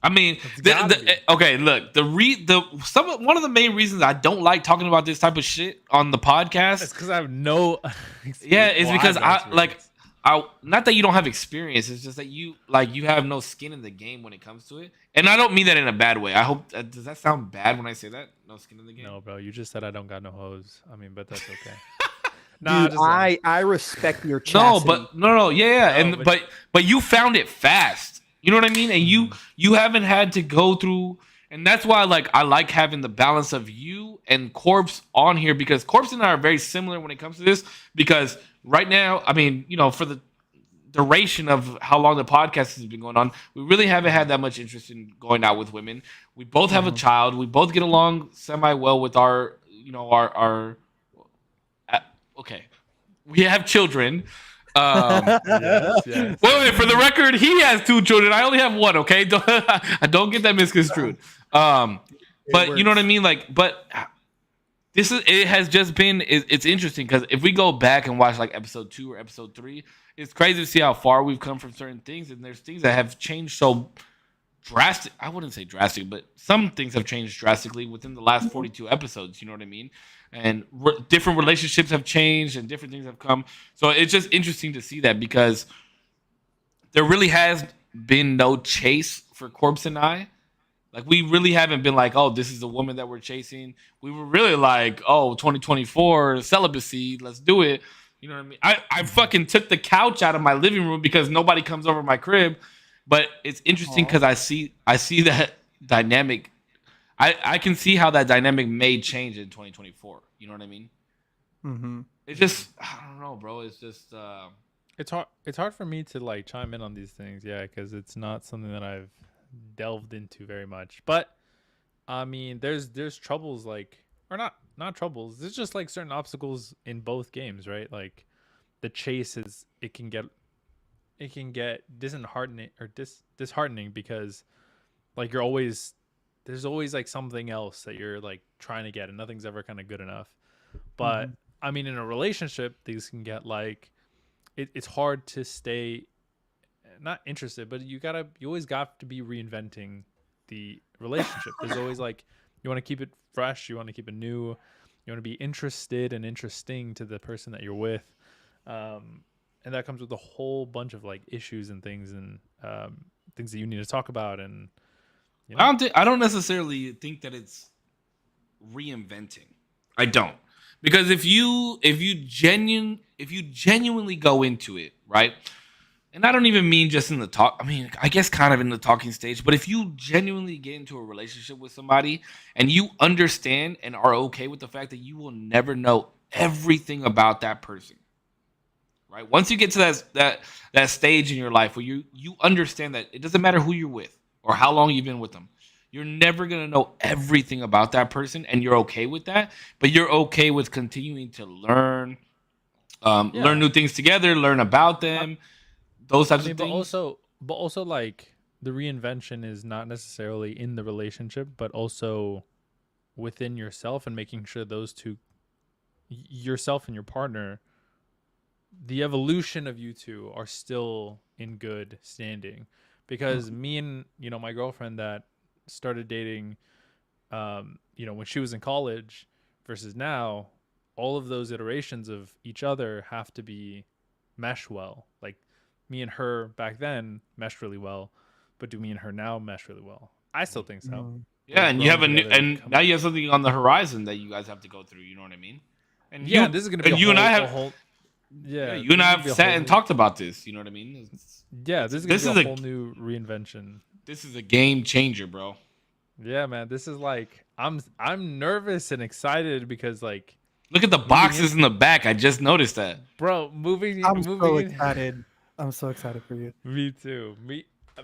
Speaker 3: I mean,
Speaker 1: gotta be.
Speaker 3: okay. Look, one of the main reasons I don't like talking about this type of shit on the podcast.
Speaker 1: It's because I have no.
Speaker 3: Yeah, it's
Speaker 1: Well,
Speaker 3: because
Speaker 1: I've got
Speaker 3: I like.
Speaker 1: experience.
Speaker 3: Not that you don't have experience. It's just that you have no skin in the game when it comes to it. And I don't mean that in a bad way. I hope does that sound bad when I say that? No skin in the game.
Speaker 1: No, bro. You just said I don't got no hose. I mean, but that's okay.
Speaker 2: Dude,
Speaker 1: just
Speaker 2: I respect your
Speaker 3: No,
Speaker 2: chastity.
Speaker 3: but no, yeah,
Speaker 1: No,
Speaker 3: and but you found it fast. You know what I mean? And you haven't had to go through, and that's why I like having the balance of you and Corpse on here because Corpse and I are very similar when it comes to this. Because right now, I mean, for the duration of how long the podcast has been going on, we really haven't had that much interest in going out with women. We both have a child. We both get along semi well with our okay, we have children.
Speaker 1: yes.
Speaker 3: Wait, for the record, he has 2 children. I only have 1. Okay, don't get that misconstrued. But you know what I mean. But it has just been. It's interesting because if we go back and watch episode 2 or episode 3, it's crazy to see how far we've come from certain things, and there's things that have changed so drastic. I wouldn't say drastic, but some things have changed drastically within the last 42 episodes. You know what I mean? And different relationships have changed and different things have come. So it's just interesting to see that because there really has been no chase for Corpse and I. We really haven't been oh, this is the woman that we're chasing. We were really oh, 2024 celibacy, let's do it. You know what I mean? I fucking took the couch out of my living room because nobody comes over my crib. But it's interesting because I see that dynamic. I can see how that dynamic may change in 2024. You know what I mean?
Speaker 2: Mm-hmm.
Speaker 3: It's just I don't know, bro. It's just
Speaker 1: It's hard for me to chime in on these things, yeah, because it's not something that I've delved into very much. But I mean, there's troubles or not troubles. There's just certain obstacles in both games, right? The chase it can get disheartening or disheartening because there's always something else that you're trying to get and nothing's ever kind of good enough. But I mean, in a relationship, things can get it's hard to stay not interested, but you always got to be reinventing the relationship. There's always you want to keep it fresh, you want to keep it new, you want to be interested and interesting to the person that you're with. And that comes with a whole bunch of issues and things and things that you need to talk about. And
Speaker 3: I don't necessarily think that it's reinventing. I don't, because if you genuinely go into it, right? And I don't even mean just in the talk. I mean, I guess kind of in the talking stage. But if you genuinely get into a relationship with somebody and you understand and are okay with the fact that you will never know everything about that person, right? Once you get to that stage in your life where you understand that it doesn't matter who you're with or how long you've been with them, you're never going to know everything about that person, and you're okay with that, but you're okay with continuing to learn new things together, learn about them, those types of things.
Speaker 1: But also the reinvention is not necessarily in the relationship, but also within yourself and making sure those two, yourself and your partner, the evolution of you two are still in good standing. Because me and my girlfriend that started dating when she was in college versus now, all of those iterations of each other have to be mesh well. Me and her back then meshed really well, but do me and her now mesh really well? I still think so.
Speaker 3: Yeah, and you have now you have something on the horizon that you guys have to go through. You know what I mean? And
Speaker 1: this is gonna be
Speaker 3: you and I have
Speaker 1: whole. Yeah,
Speaker 3: you and I have sat and talked about this. You know what I mean?
Speaker 1: This is a whole new reinvention
Speaker 3: This is a game changer, bro.
Speaker 1: Yeah, man. This is like I'm nervous and excited because like
Speaker 3: Look at the
Speaker 1: moving
Speaker 3: boxes
Speaker 1: in,
Speaker 3: in the back. I just noticed that.
Speaker 1: bro. Moving
Speaker 2: I'm
Speaker 1: moving
Speaker 2: so
Speaker 1: in.
Speaker 2: excited. I'm so excited for you.
Speaker 1: Me too.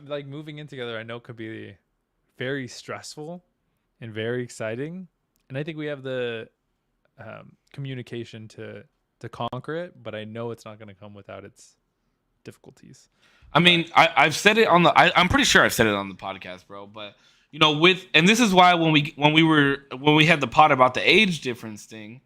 Speaker 1: Like moving in together. I know could be very stressful and very exciting, and I think we have the communication to conquer it. But I know it's not going to come without its difficulties.
Speaker 3: I mean, I've said it on the. I'm pretty sure I've said it on the podcast, bro. But you know, and this is why when we had the pod about the age difference thing,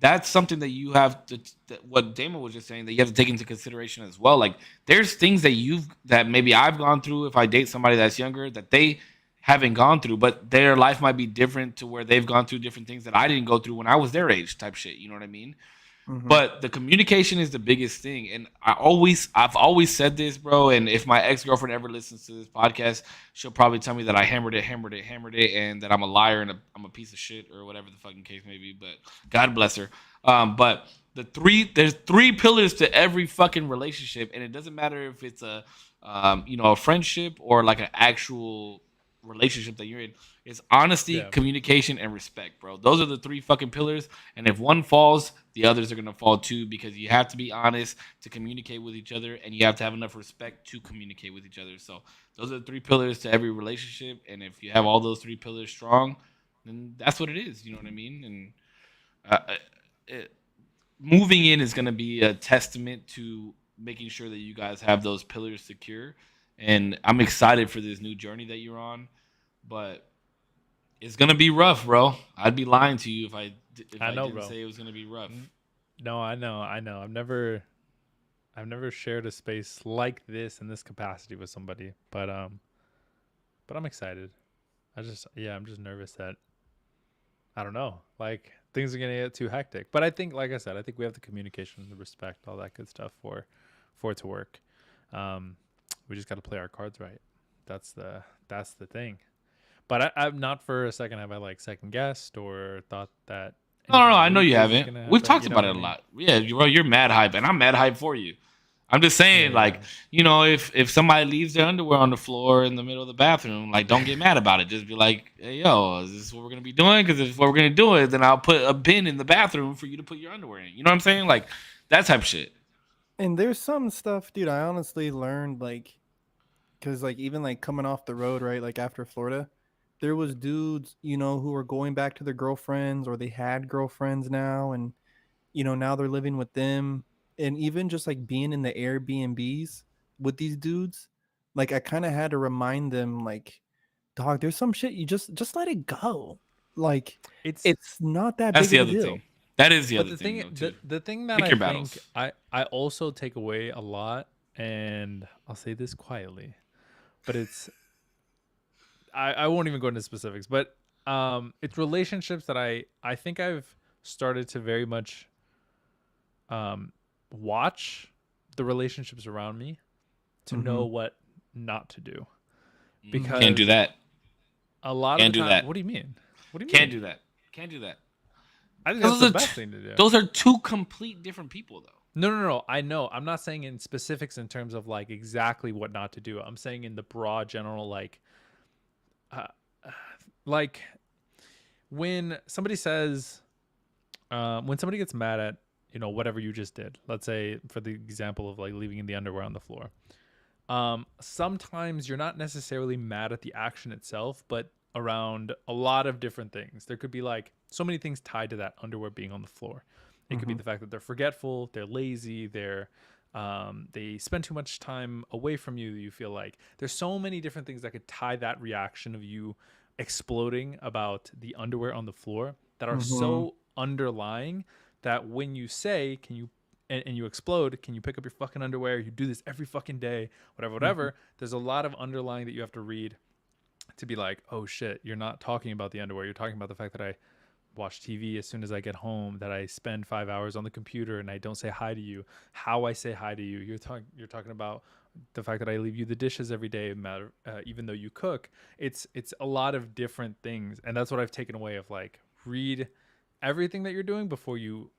Speaker 3: that's something that you have to. What Damon was just saying, that you have to take into consideration as well. Like, there's things that maybe I've gone through if I date somebody that's younger that they haven't gone through, but their life might be different to where they've gone through different things that I didn't go through when I was their age, type shit. You know what I mean?
Speaker 2: Mhm.
Speaker 3: But the communication is the biggest thing, and I've always said this, bro. And if my ex girlfriend ever listens to this podcast, she'll probably tell me that I hammered it, and that I'm a liar and I'm a piece of shit or whatever the fucking case may be. But God bless her. But there's three pillars to every fucking relationship, and it doesn't matter if it's a friendship or like an actual relationship that you're in. It's honesty,
Speaker 1: Yeah.
Speaker 3: communication, and respect, bro. Those are the three fucking pillars. And if one falls, the others are gonna fall too, because you have to be honest to communicate with each other, and you have to have enough respect to communicate with each other. So those are the three pillars to every relationship. And if you have all those three pillars strong, then that's what it is. You know what I mean? And moving in is gonna be a testament to making sure that you guys have those pillars secure. And I'm excited for this new journey that you're on, but it's gonna be rough, bro. I'd be lying to you if I
Speaker 1: know,
Speaker 3: didn't
Speaker 1: bro.
Speaker 3: say it was gonna be rough.
Speaker 1: No, I know. I've never shared a space like this in this capacity with somebody, but I'm excited. I'm just nervous that I don't know, like things are gonna get too hectic. But I think, like I said, I think we have the communication, the respect, all that good stuff for it to work. We just got to play our cards right. That's the thing. But I'm not for a second have I like second guessed or thought that.
Speaker 3: No, I know you
Speaker 1: crazy is
Speaker 3: haven't.
Speaker 1: gonna
Speaker 3: We've
Speaker 1: happen,
Speaker 3: talked
Speaker 1: you know
Speaker 3: about
Speaker 1: what
Speaker 3: it
Speaker 1: I
Speaker 3: a
Speaker 1: mean?
Speaker 3: lot. Yeah, you're mad hype, and I'm mad hype for you. I'm just saying, like,
Speaker 1: Yeah.
Speaker 3: if somebody leaves their underwear on the floor in the middle of the bathroom, like, don't get mad about it. Just be like, hey, yo, is this what we're gonna be doing? Because if we're gonna do it, then I'll put a bin in the bathroom for you to put your underwear in. You know what I'm saying? Like, that type of shit.
Speaker 2: And there's some stuff, dude, I honestly learned, like, because, like, even, like, coming off the road, right, like, after Florida, there was dudes, who were going back to their girlfriends, or they had girlfriends now, and, now they're living with them. And even just, like, being in the Airbnbs with these dudes, like, I kind of had to remind them, like, dog, there's some shit you just let it go. Like,
Speaker 1: It's
Speaker 2: it's not that
Speaker 3: That's
Speaker 2: big
Speaker 3: the
Speaker 2: of a
Speaker 3: other
Speaker 2: deal.
Speaker 3: thing. That is the
Speaker 1: but
Speaker 3: other
Speaker 1: the
Speaker 3: thing,
Speaker 1: thing
Speaker 3: though, too.
Speaker 1: the thing that
Speaker 3: Pick
Speaker 1: I
Speaker 3: your
Speaker 1: think
Speaker 3: battles.
Speaker 1: I also take away a lot, and I'll say this quietly, but I won't even go into specifics, but it's relationships that I think I've started to very much watch the relationships around me to know what not to do, because
Speaker 3: Can't do that.
Speaker 1: a lot
Speaker 3: Can't
Speaker 1: of the
Speaker 3: do
Speaker 1: time.
Speaker 3: that.
Speaker 1: What do you mean? What do you
Speaker 3: Can't
Speaker 1: mean?
Speaker 3: do that. Can't do that.
Speaker 1: I think that's
Speaker 3: Those
Speaker 1: the
Speaker 3: are
Speaker 1: best thing to do.
Speaker 3: those are two complete different people, though.
Speaker 1: No. I know. I'm not saying in specifics in terms of like exactly what not to do. I'm saying in the broad general, uh, like when somebody says, when somebody gets mad at whatever you just did. Let's say for the example of like leaving the underwear on the floor. Sometimes you're not necessarily mad at the action itself, but around a lot of different things. There could be like so many things tied to that underwear being on the floor. It could be the fact that they're forgetful, they're lazy, they spend too much time away from you. You feel like there's so many different things that could tie that reaction of you exploding about the underwear on the floor that are so underlying that when you say, can you and you explode, can you pick up your fucking underwear? You do this every fucking day, whatever. There's a lot of underlying that you have to read to be like, oh shit, you're not talking about the underwear. You're talking about the fact that I watch TV as soon as I get home, that I spend 5 hours on the computer and I don't say hi to you, how I say hi to you. You're talking about the fact that I leave you the dishes every day, even though you cook. It's a lot of different things, and that's what I've taken away of like, read everything that you're doing before you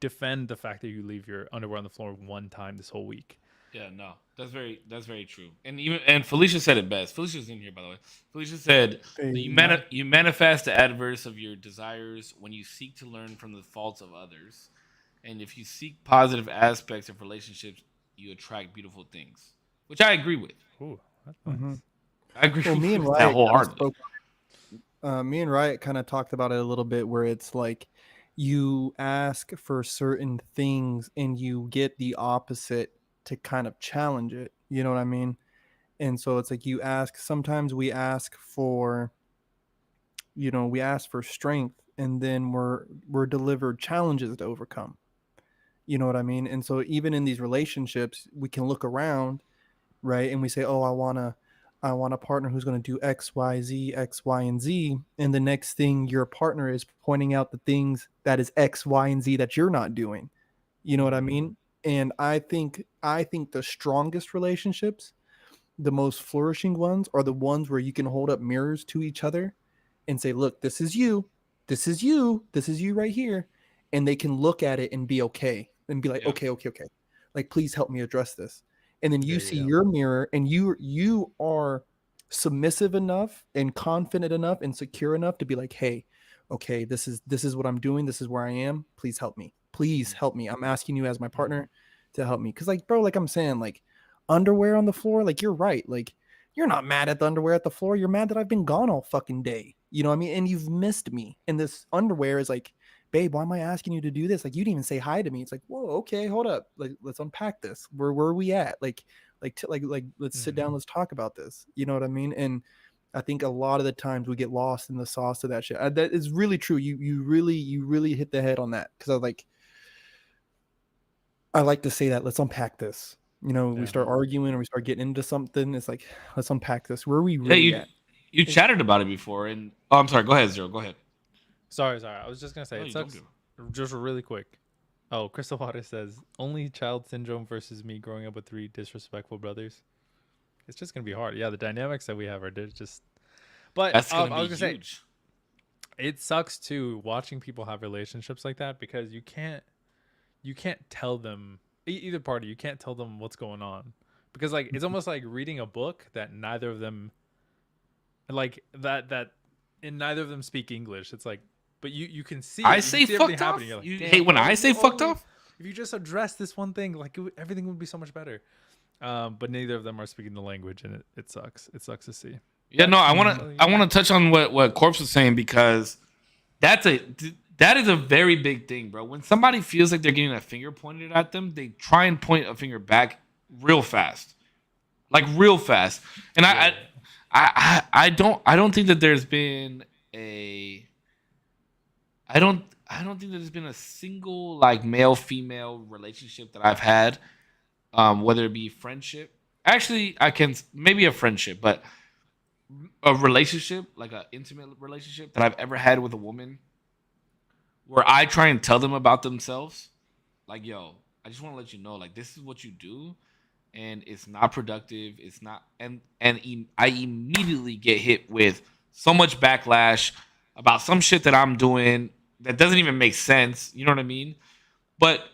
Speaker 1: defend the fact that you leave your underwear on the floor one time this whole week.
Speaker 3: Yeah, no, that's very true. And Felicia said it best. Felicia's in here, by the way. Felicia said that you manifest the adverse of your desires when you seek to learn from the faults of others, and if you seek positive aspects of relationships, you attract beautiful things, which I agree with.
Speaker 1: Ooh, that's nice.
Speaker 2: Mhm.
Speaker 3: I agree
Speaker 2: Well, me and
Speaker 3: with that
Speaker 2: Riot
Speaker 3: wholeheartedly.
Speaker 2: me and Riot kind of talked about it a little bit, where it's like you ask for certain things and you get the opposite to kind of challenge it. You know what I mean? And so it's like you ask. Sometimes we ask for, we ask for strength, and then we're delivered challenges to overcome. You know what I mean? And so even in these relationships, we can look around, right? And we say, "Oh, I want a partner who's going to do X, Y, Z, X, Y, and Z." And the next thing, your partner is pointing out the things that is X, Y, and Z that you're not doing. You know what I mean? And I think the strongest relationships, the most flourishing ones, are the ones where you can hold up mirrors to each other and say, "Look, this is you. This is you. This is you right here." And they can look at it and be okay and be like,
Speaker 3: Yep.
Speaker 2: okay. Like, please help me address this. And then you
Speaker 1: There
Speaker 2: see
Speaker 1: you go.
Speaker 2: your mirror, and you are submissive enough and confident enough and secure enough to be like, "Hey, okay, this is what I'm doing. This is where I am. Please help me. Please help me. I'm asking you as my partner to help me." Because, like, bro, like I'm saying, like, underwear on the floor, like, you're right. Like, you're not mad at the underwear at the floor. You're mad that I've been gone all fucking day. You know what I mean? And you've missed me. And this underwear is like, "Babe, why am I asking you to do this? Like, you didn't even say hi to me." It's like, "Whoa, okay, hold up. Like, let's unpack this. Where are we at? Like, let's sit down. Let's talk about this." You know what I mean? And I think a lot of the times we get lost in the sauce of that shit. That is really true. You really hit the head on that, because I like to say that. Let's unpack this. We
Speaker 1: Yeah.
Speaker 2: start arguing or we start getting into something. It's like, let's unpack this. Where are we
Speaker 3: Yeah,
Speaker 2: really at?
Speaker 3: you chatted about it before, and I'm sorry. Go ahead, Zero. Go ahead.
Speaker 1: Sorry. I was just gonna say
Speaker 3: No,
Speaker 1: it
Speaker 3: you don't
Speaker 1: sucks.
Speaker 3: do
Speaker 1: Just really quick. Oh, Crystal Water says only child syndrome versus me growing up with 3 disrespectful brothers. It's just gonna be hard. Yeah, the dynamics that we have are just. But
Speaker 3: That's
Speaker 1: I
Speaker 3: gonna
Speaker 1: was
Speaker 3: be
Speaker 1: gonna say
Speaker 3: huge.
Speaker 1: it sucks too watching people have relationships like that, because you can't tell them, either party, you can't tell them what's going on, because like it's almost like reading a book that neither of them, like that and neither of them speak English. It's like, but you can see it,
Speaker 3: I
Speaker 1: you
Speaker 3: say
Speaker 1: can see everything
Speaker 3: fucked off.
Speaker 1: happening. You're like,
Speaker 3: You
Speaker 1: damn,
Speaker 3: hate when
Speaker 1: bro,
Speaker 3: I
Speaker 1: if
Speaker 3: say
Speaker 1: you
Speaker 3: fucked
Speaker 1: only-
Speaker 3: off.
Speaker 1: if you just address this one thing, like everything would be so much better. But neither of them are speaking the language, and it sucks. It sucks to see.
Speaker 3: Yeah, no, I
Speaker 1: Mhm.
Speaker 3: want to touch on what Corpse was saying, because that is a very big thing, bro. When somebody feels like they're getting a finger pointed at them, they try and point a finger back real fast, like real fast. And
Speaker 1: Yeah.
Speaker 3: I don't think that there's been a I don't think that there's been a single like male female relationship that I've had, whether it be friendship. Actually, I can maybe a friendship, but a relationship, like an intimate relationship that I've ever had with a woman, where I try and tell them about themselves. Like, yo, I just want to let you know, like, this is what you do, and it's not productive. It's not, I immediately get hit with so much backlash about some shit that I'm doing that doesn't even make sense. You know what I mean? But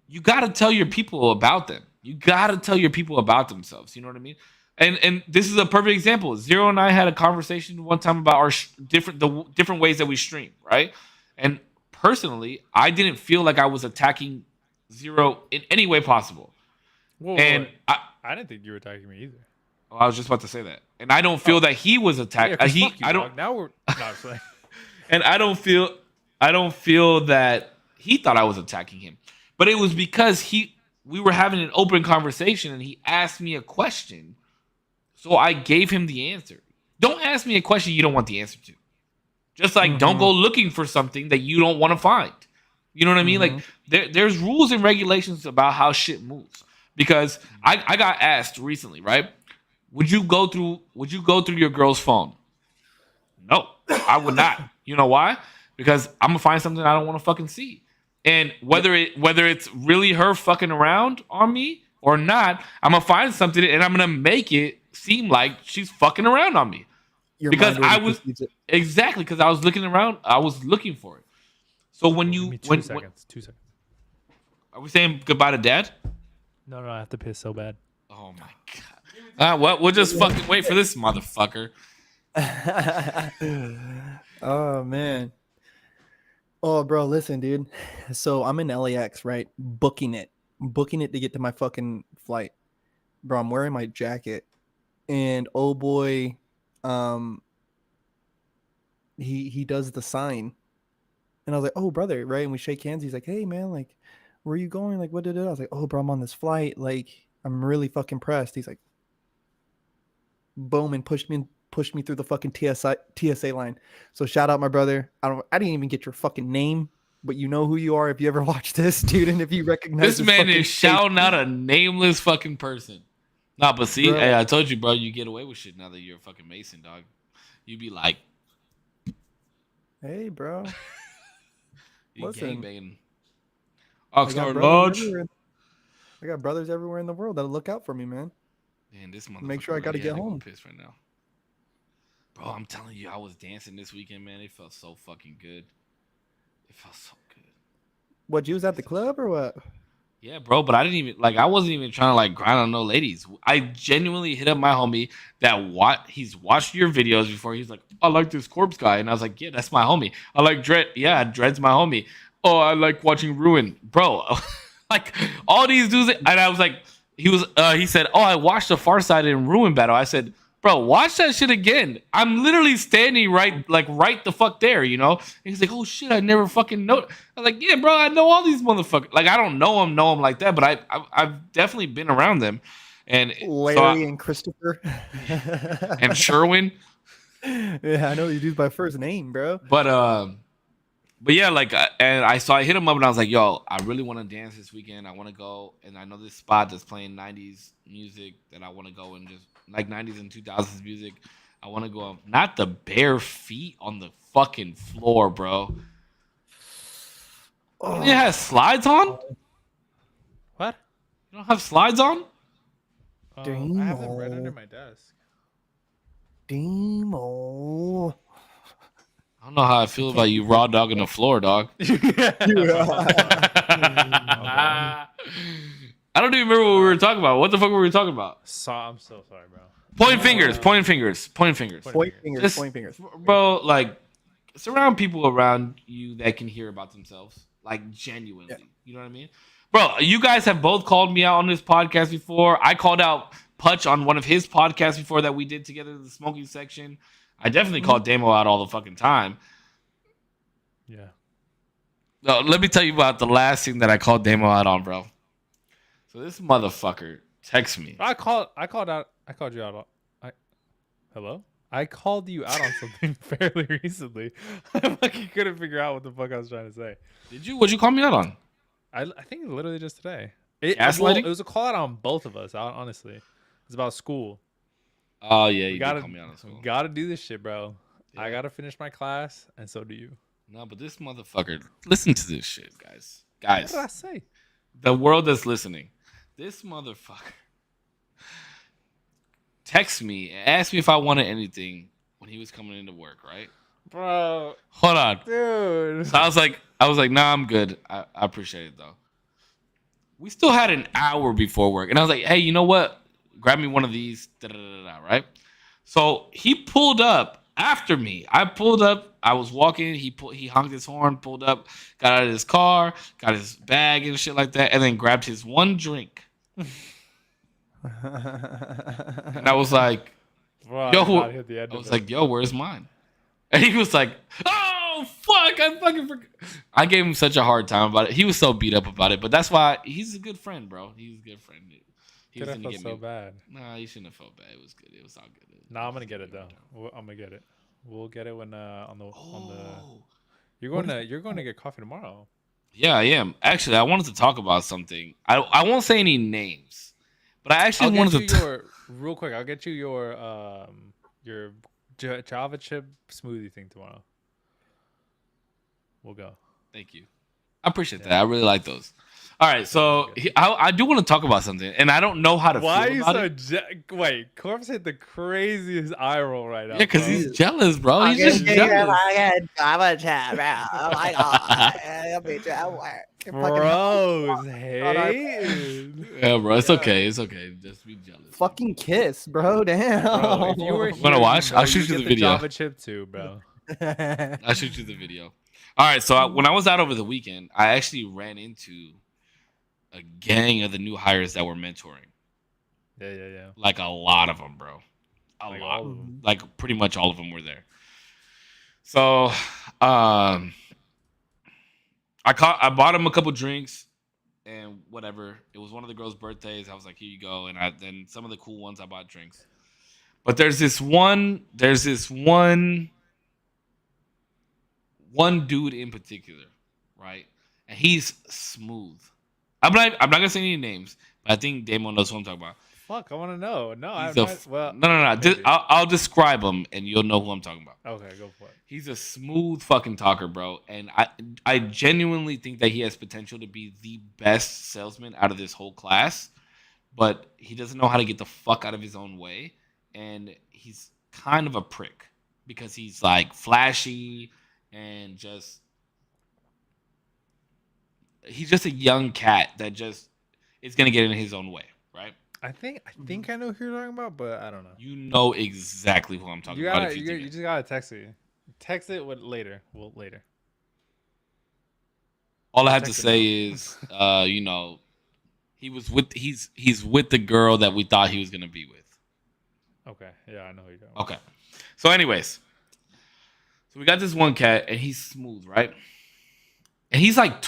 Speaker 3: you got to tell your people about them. You got to tell your people about themselves. You know what I mean? And this is a perfect example. Zero and I had a conversation one time about our different ways that we stream, right? And personally, I didn't feel like I was attacking Zero in any way possible.
Speaker 1: Whoa,
Speaker 3: And
Speaker 1: wait.
Speaker 3: I,
Speaker 1: I didn't think you were attacking me either.
Speaker 3: oh, I was just about to say that. And I don't feel that he was
Speaker 1: Yeah,
Speaker 3: attacked.
Speaker 1: 'cause fuck you,
Speaker 3: I don't.
Speaker 1: dog. Now we're no, I'm just like,
Speaker 3: And I don't feel that he thought I was attacking him. But it was because we were having an open conversation and he asked me a question. So I gave him the answer. Don't ask me a question you don't want the answer to. Just like don't go looking for something that you don't want to find. You know what I mean? Like there's rules and regulations about how shit moves. Because I got asked recently, right? Would you go through your girl's phone? No, I would not. You know why? Because I'm gonna find something I don't want to fucking see. And whether it's really her fucking around on me or not, I'm gonna find something and I'm gonna make it seem like she's fucking around on me.
Speaker 2: Your
Speaker 3: Because
Speaker 2: mind
Speaker 3: I
Speaker 2: already
Speaker 3: was
Speaker 2: perceives it.
Speaker 3: exactly because I was looking around, I was looking for it. So when
Speaker 1: give
Speaker 3: you
Speaker 1: me 2
Speaker 3: when
Speaker 1: seconds. 2 seconds.
Speaker 3: are we saying goodbye to dad?
Speaker 1: No, I have to piss so bad.
Speaker 3: Oh my god. Well, we'll just fucking wait for this motherfucker.
Speaker 2: Oh man. Oh, bro, listen, dude. So I'm in LAX, right? Booking it to get to my fucking flight. Bro, I'm wearing my jacket, and oh boy, um, he does the sign, and I was like, oh brother, right? And we shake hands. He's like, hey man, like, where are you going? Like, what did it? I was like, oh bro, I'm on this flight. Like, I'm really fucking pressed. He's like, boom, and pushed me through the fucking TSA line. So shout out my brother. I didn't even get your fucking name, but you know who you are if you ever watch this, dude, and if you recognize
Speaker 3: This man
Speaker 2: fucking
Speaker 3: is shouting out a nameless fucking person. Nah, but see,
Speaker 2: Bro.
Speaker 3: hey, I told you, bro, you get away with shit now that you're a fucking Mason, dog. You be like,
Speaker 2: Hey, bro.
Speaker 3: you
Speaker 2: Listen,
Speaker 3: gangbanging.
Speaker 2: I got
Speaker 3: Oxnard
Speaker 2: brothers
Speaker 3: Lodge.
Speaker 2: everywhere. I got brothers everywhere in the world that'll look out for me, man.
Speaker 3: Man, this motherfucker.
Speaker 2: Make sure I gotta
Speaker 3: yeah,
Speaker 2: get
Speaker 3: they go
Speaker 2: home.
Speaker 3: piss right now. Bro, I'm telling you, I was dancing this weekend, man. It felt so fucking good. It felt so good.
Speaker 2: What, you was at the club or what?
Speaker 3: Yeah, bro, but I didn't even I wasn't even trying to like grind on no ladies. I genuinely hit up my homie that he's watched your videos before. He's like, I like this corpse guy, and I was like, yeah, that's my homie. I like Dread. Yeah, Dread's my homie. Oh, I like watching Ruin, bro. Like all these dudes, and I was like, he said, oh, I watched the Far Side in Ruin battle. I said, bro, watch that shit again. I'm literally standing right the fuck there, you know? And he's like, oh shit, I never fucking know. I was like, yeah, bro, I know all these motherfuckers. Like, I don't know them like that, but I've definitely been around them. And
Speaker 2: Larry and Christopher.
Speaker 3: and Sherwin.
Speaker 2: Yeah, I know you dudes by first name, bro.
Speaker 3: But yeah, and I hit him up and I was like, yo, I really want to dance this weekend. I want to go, and I know this spot that's playing 90s music that I want to go and just like 90s and 2000s music. I want to go up, not the bare feet on the fucking floor, bro.
Speaker 2: Oh.
Speaker 3: It has slides on?
Speaker 1: What?
Speaker 3: You don't have slides on?
Speaker 1: I have them right under my desk.
Speaker 2: Demo.
Speaker 3: I don't know how I feel about you raw dogging the floor, dog. I don't even remember what we were talking about. What the fuck were we talking about?
Speaker 1: I'm so sorry, bro.
Speaker 3: Point fingers.
Speaker 2: Point fingers.
Speaker 3: Bro, like, surround people around you that can hear about themselves. Like, genuinely. Yeah. You know what I mean? Bro, you guys have both called me out on this podcast before. I called out Putch on one of his podcasts before that we did together, the smoking section. I definitely called Damo out all the fucking time.
Speaker 1: Yeah.
Speaker 3: No, let me tell you about the last thing that I called Damo out on, bro. So this motherfucker texts me.
Speaker 1: I called you out. Hello? I called you out on something fairly recently. I fucking couldn't figure out what the fuck I was trying to say.
Speaker 3: Did you? What'd you call me out on?
Speaker 1: I think literally just today.
Speaker 3: Gaslighting?
Speaker 1: It was a call out on both of us, honestly. It's about school.
Speaker 3: Oh, yeah, you did call me out on school.
Speaker 1: We gotta do this shit, bro.
Speaker 3: Yeah.
Speaker 1: I gotta finish my class, and so do you.
Speaker 3: No, but this motherfucker, listen to this shit, guys. Guys.
Speaker 1: What did I say?
Speaker 3: The world that's listening. This motherfucker texted me and asked me if I wanted anything when he was coming into work, right?
Speaker 1: Bro.
Speaker 3: Hold on.
Speaker 1: Dude.
Speaker 3: So I was like, nah, I'm good. I appreciate it, though. We still had an hour before work. And I was like, hey, you know what? Grab me one of these, right? So he pulled up after me. I pulled up. I was walking. He honked his horn, pulled up, got out of his car, got his bag and shit like that, and then grabbed his one drink. And I was like,
Speaker 1: Bro,
Speaker 3: yo, where's mine? And he was like, oh, fuck, I fucking forgot. I gave him such a hard time about it. He was so beat up about it, but that's why he's a good friend, bro. He's a good friend. He
Speaker 1: was gonna get so bad.
Speaker 3: Nah, you shouldn't have felt bad. It was good. It was all good.
Speaker 1: Nah, I'm gonna get it though. I'm gonna get it. We'll get it when on the you're going to get coffee tomorrow.
Speaker 3: Yeah, I am. Actually, I wanted to talk about something. I won't say any names, but I actually wanted to
Speaker 1: real quick. I'll get you your Java chip smoothie thing tomorrow. We'll go.
Speaker 3: Thank you. I appreciate that. I really like those. All right, so I do want to talk about something, and I don't know how to
Speaker 1: Why are
Speaker 3: feel
Speaker 1: you
Speaker 3: about
Speaker 1: so
Speaker 3: it.
Speaker 1: wait? Corpse hit the craziest eye roll right now.
Speaker 3: Yeah, because
Speaker 1: bro.
Speaker 3: he's jealous, bro. He's just jealous.
Speaker 2: I'm a chat, bro. Oh my god. I'll be
Speaker 1: Bros hating.
Speaker 3: Yeah, bro. It's okay. It's okay. Just be jealous.
Speaker 2: Fucking kiss, bro. Damn.
Speaker 1: Bro, if you were
Speaker 3: Wanna
Speaker 1: here,
Speaker 3: watch?
Speaker 1: know
Speaker 3: I'll shoot you
Speaker 1: get
Speaker 3: the video.
Speaker 1: Java chip too, bro.
Speaker 3: I'll shoot you the video. All right. So when I was out over the weekend, I actually ran into a gang of the new hires that were mentoring.
Speaker 1: Yeah.
Speaker 3: Like a lot of them, bro. A
Speaker 1: Like
Speaker 3: lot.
Speaker 1: all of them.
Speaker 3: Like pretty much all of them were there. So, I bought him a couple drinks and whatever. It was one of the girls' birthdays. I was like, here you go. And then some of the cool ones I bought drinks. But there's this one dude in particular, right? And he's smooth. I'm not gonna say any names, but I think Damon knows what I'm talking about.
Speaker 1: Fuck, I want to know. No, I'm
Speaker 3: He's
Speaker 1: not. Well,
Speaker 3: no.
Speaker 1: maybe.
Speaker 3: I'll describe him, and you'll know who I'm talking about.
Speaker 1: Okay, go for it.
Speaker 3: He's a smooth fucking talker, bro, and I genuinely think that he has potential to be the best salesman out of this whole class, but he doesn't know how to get the fuck out of his own way, and he's kind of a prick because he's like flashy and he's just a young cat that just is gonna get in his own way, right?
Speaker 1: I think I know who you're talking about, but I don't know.
Speaker 3: You know exactly who I'm talking
Speaker 1: You
Speaker 3: about.
Speaker 1: gotta,
Speaker 3: If
Speaker 1: you,
Speaker 3: think
Speaker 1: you
Speaker 3: it.
Speaker 1: just gotta text it. Text it with later. Well, later.
Speaker 3: All I have to
Speaker 1: Text it
Speaker 3: say is, he's with the girl that we thought he was gonna be with.
Speaker 1: Okay, yeah, I know who you're talking about.
Speaker 3: Okay. So, anyways, so we got this one cat, and he's smooth, right? And he's like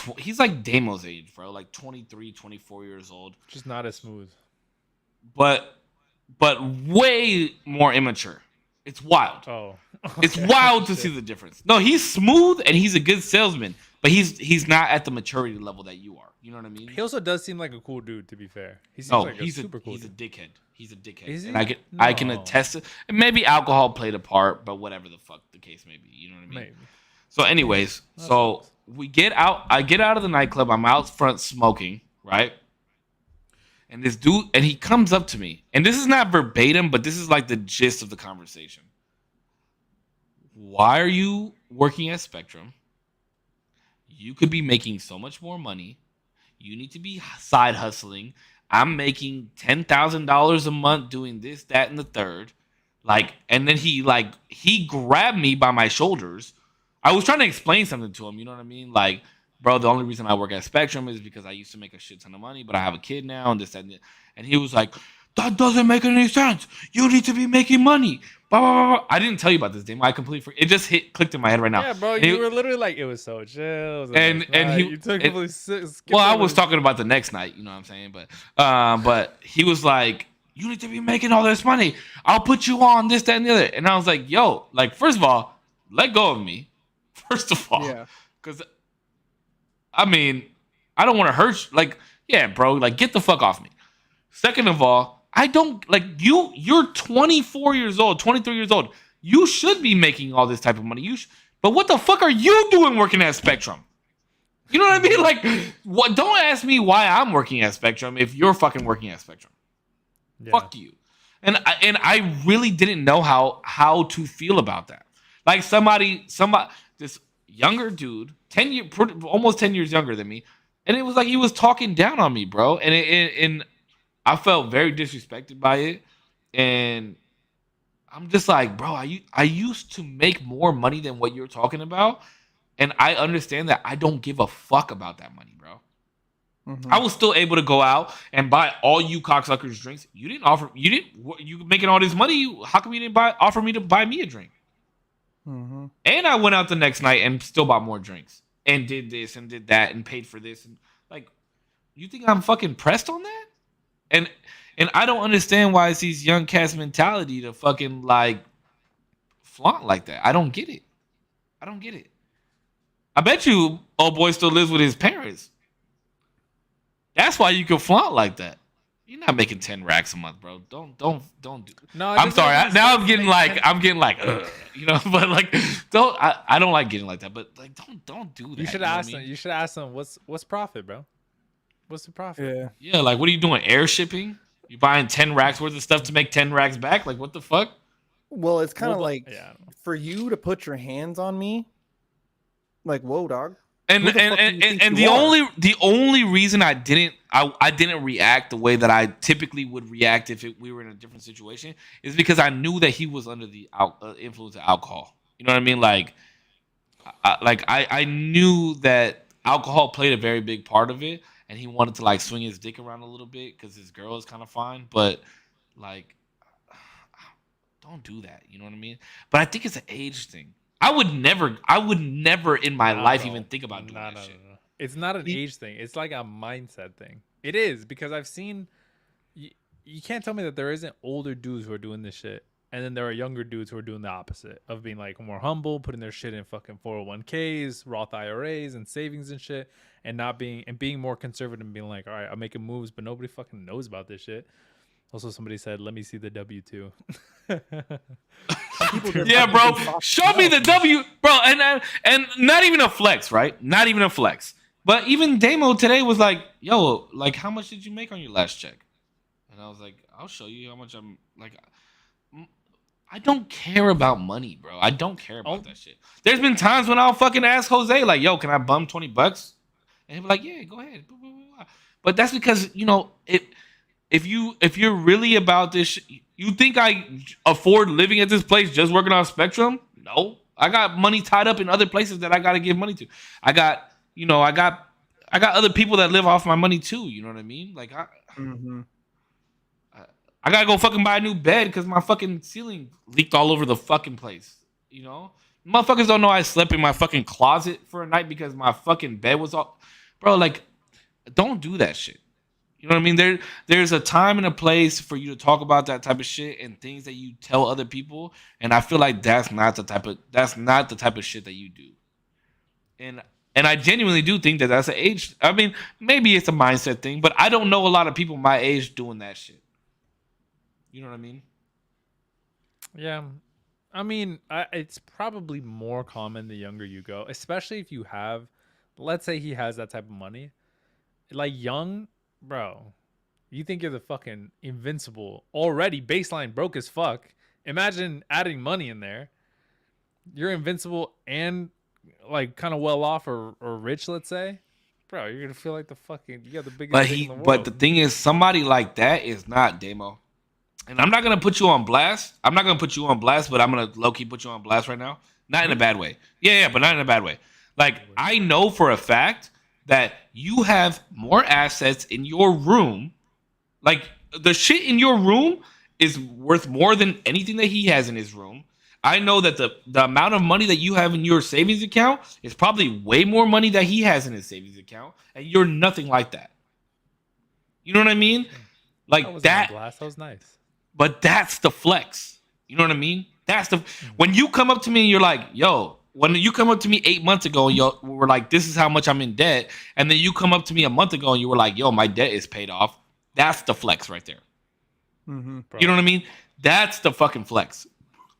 Speaker 3: Damo's age, bro, like 23, 24 years old,
Speaker 1: Just not as smooth.
Speaker 3: but way more immature. It's wild.
Speaker 1: Oh,
Speaker 3: It's wild to see the difference. No, he's smooth and he's a good salesman, but he's not at the maturity level that you are. You know what I mean?
Speaker 1: He also does seem like a cool dude. To be fair, he seems like
Speaker 3: he's
Speaker 1: a super cool.
Speaker 3: he's a
Speaker 1: dude.
Speaker 3: dickhead. He's a dickhead.
Speaker 1: Is he?
Speaker 3: And I can
Speaker 1: No.
Speaker 3: attest to, and maybe alcohol played a part, but whatever the fuck the case may be. You know what I mean?
Speaker 1: Maybe.
Speaker 3: So, anyways,
Speaker 1: That
Speaker 3: so
Speaker 1: sucks.
Speaker 3: we get out. I get out of the nightclub. I'm out front smoking, right? And this dude, and he comes up to me, and this is not verbatim, but this is like the gist of the conversation. Why are you working at Spectrum? You could be making so much more money. You need to be side hustling. I'm making $10,000 a month doing this, that, and the third. Like, and then he grabbed me by my shoulders. I was trying to explain something to him, you know what I mean? Like, bro, the only reason I work at Spectrum is because I used to make a shit ton of money, but I have a kid now, and this, that, and that. And he was like, that doesn't make any sense. You need to be making money. Blah, blah, blah, blah. I didn't tell you about this, Dame. I completely forgot. It just clicked in my head right now.
Speaker 1: Yeah, bro,
Speaker 3: And
Speaker 1: you were literally like, it was so chill. It was a
Speaker 3: And-
Speaker 1: nice
Speaker 3: and
Speaker 1: night.
Speaker 3: he-
Speaker 1: you took
Speaker 3: and-
Speaker 1: really skipped
Speaker 3: Well, I
Speaker 1: over
Speaker 3: was
Speaker 1: the-
Speaker 3: talking about the next night, you know what I'm saying? But he was like, you need to be making all this money. I'll put you on this, that, and the other. And I was like, yo, like, first of all, let go of me. First of all.
Speaker 2: Yeah.
Speaker 3: Because, I mean, I don't want to hurt you. Like, yeah, bro, like, get the fuck off me. Second of all, I don't, like, you're 24 years old, 23 years old. You should be making all this type of money. But what the fuck are you doing working at Spectrum? You know what I mean? Like, what? Don't ask me why I'm working at Spectrum if you're fucking working at Spectrum.
Speaker 1: Yeah.
Speaker 3: Fuck you. And I really didn't know how to feel about that. Like somebody, this younger dude, almost 10 years younger than me, and it was like he was talking down on me, bro. And I felt very disrespected by it. And I'm just like, bro, I used to make more money than what you're talking about. And I understand that I don't give a fuck about that money, bro.
Speaker 2: Mhm.
Speaker 3: I was still able to go out and buy all you cocksuckers drinks. You making all this money. How come you didn't offer me to buy me a drink?
Speaker 2: Mhm.
Speaker 3: And I went out the next night and still bought more drinks and did this and did that and paid for this. And like, you think I'm fucking pressed on that? And I don't understand why it's these young cats mentality to fucking like flaunt like that. I don't get it. I bet you old boy still lives with his parents. That's why you can flaunt like that. You're not making 10 racks a month, bro. Don't do.
Speaker 1: No,
Speaker 3: I'm sorry. Now I'm getting like,
Speaker 1: Ugh.
Speaker 3: you know, but like, I don't like getting like that. But like, don't do that.
Speaker 1: You should
Speaker 3: know what I
Speaker 1: ask
Speaker 3: mean?
Speaker 1: them. You should ask them what's profit, bro. What's the profit?
Speaker 2: Yeah.
Speaker 3: Yeah, like what are you doing? Air shipping? You buying 10 racks worth of stuff to make 10 racks back? Like what the fuck?
Speaker 2: Well, it's kind of
Speaker 1: Well,
Speaker 2: like
Speaker 1: yeah.
Speaker 2: for you to put your hands on me. Like, whoa, dog.
Speaker 3: And
Speaker 2: Who the fuck do you
Speaker 3: and,
Speaker 2: think
Speaker 3: and
Speaker 2: you
Speaker 3: the
Speaker 2: are?
Speaker 3: only reason I didn't react the way that I typically would react if we were in a different situation is because I knew that he was under the influence of alcohol. You know what I mean? Like I knew that alcohol played a very big part of it, and he wanted to like swing his dick around a little bit because his girl is kind of fine, but like don't do that. You know what I mean? But I think it's an age thing. I would never in my
Speaker 1: Nah,
Speaker 3: life
Speaker 1: bro.
Speaker 3: even think about doing
Speaker 1: Nah,
Speaker 3: that
Speaker 1: nah,
Speaker 3: shit.
Speaker 1: nah, nah. It's not an age thing. It's like a mindset thing. It is because I've seen. You can't tell me that there isn't older dudes who are doing this shit, and then there are younger dudes who are doing the opposite of being like more humble, putting their shit in fucking 401ks, Roth IRAs, and savings and shit, and not being more conservative and being like, all right, I'm making moves, but nobody fucking knows about this shit. Also, somebody said, "Let me see the W-2."
Speaker 2: People just
Speaker 3: Yeah,
Speaker 2: fucking
Speaker 3: bro.
Speaker 2: think soft
Speaker 3: Show me the
Speaker 2: enough.
Speaker 3: W, bro. And not even a flex, right? Not even a flex. But even Damo today was like, "Yo, like, how much did you make on your last check?" And I was like, "I'll show you how much I'm like." I don't care about money, bro. I don't care about that shit. There's been times when I'll fucking ask Jose, like, "Yo, can I bum $20?" And he'll be like, "Yeah, go ahead." But that's because if you're really about this, you think I afford living at this place just working on Spectrum? No, I got money tied up in other places that I got to give money to. I got other people that live off my money too. You know what I mean? Like
Speaker 2: Mhm.
Speaker 3: I gotta go fucking buy a new bed because my fucking ceiling leaked all over the fucking place. You know, motherfuckers don't know I slept in my fucking closet for a night because my fucking bed was all, bro. Like, don't do that shit. You know what I mean? There's a time and a place for you to talk about that type of shit and things that you tell other people. And I feel like that's not the type of shit that you do. And I genuinely do think that that's an age. I mean, maybe it's a mindset thing, but I don't know a lot of people my age doing that shit. You know what I mean?
Speaker 1: Yeah. I mean, it's probably more common the younger you go, especially if you have, let's say he has that type of money. Like young, bro, you think you're the fucking invincible already, baseline broke as fuck. Imagine adding money in there. You're invincible and like kind of well off or rich, let's say. Bro, you're gonna feel like you got the biggest dick in the world.
Speaker 3: But the thing is, somebody like that is not Damo. And I'm not gonna put you on blast. I'm not gonna put you on blast, but I'm gonna low key put you on blast right now. Not in a bad way. Yeah, but not in a bad way. Like I know for a fact that you have more assets in your room. Like the shit in your room is worth more than anything that he has in his room. I know that the amount of money that you have in your savings account is probably way more money that he has in his savings account, and you're nothing like that. You know what I mean? Like
Speaker 1: that was
Speaker 3: that.
Speaker 1: blast. That was nice.
Speaker 3: But that's the flex. You know what I mean? That's the when you come up to me and you're like, "Yo," when you come up to me 8 months ago and you were like, "This is how much I'm in debt," and then you come up to me a month ago and you were like, "Yo, my debt is paid off." That's the flex right there.
Speaker 2: Mm-hmm.
Speaker 3: You know what I mean? That's the fucking flex.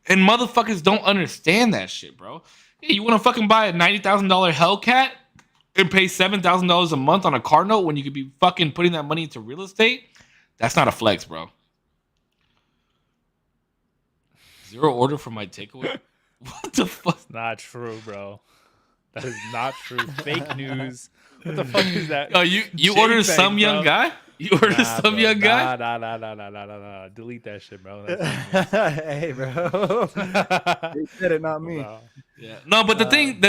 Speaker 3: And motherfuckers don't understand that shit, bro. Yeah, you want to fucking buy a $90,000 Hellcat and pay $7,000 a month on a car note when you could be fucking putting that money into real estate? That's not a flex, bro. 0 order for my takeaway? What the fuck?
Speaker 1: Not true, bro. That is not true. Fake news. What the fuck is that?
Speaker 3: Oh, you ordered
Speaker 1: JPEG,
Speaker 3: some young
Speaker 1: bro.
Speaker 3: guy? You ordered
Speaker 1: Nah,
Speaker 3: some
Speaker 1: bro.
Speaker 3: young guy?
Speaker 1: Nah. Delete that shit, bro. That's
Speaker 2: Hey, bro. They said it, not me.
Speaker 1: bro.
Speaker 3: Yeah. No, but the thing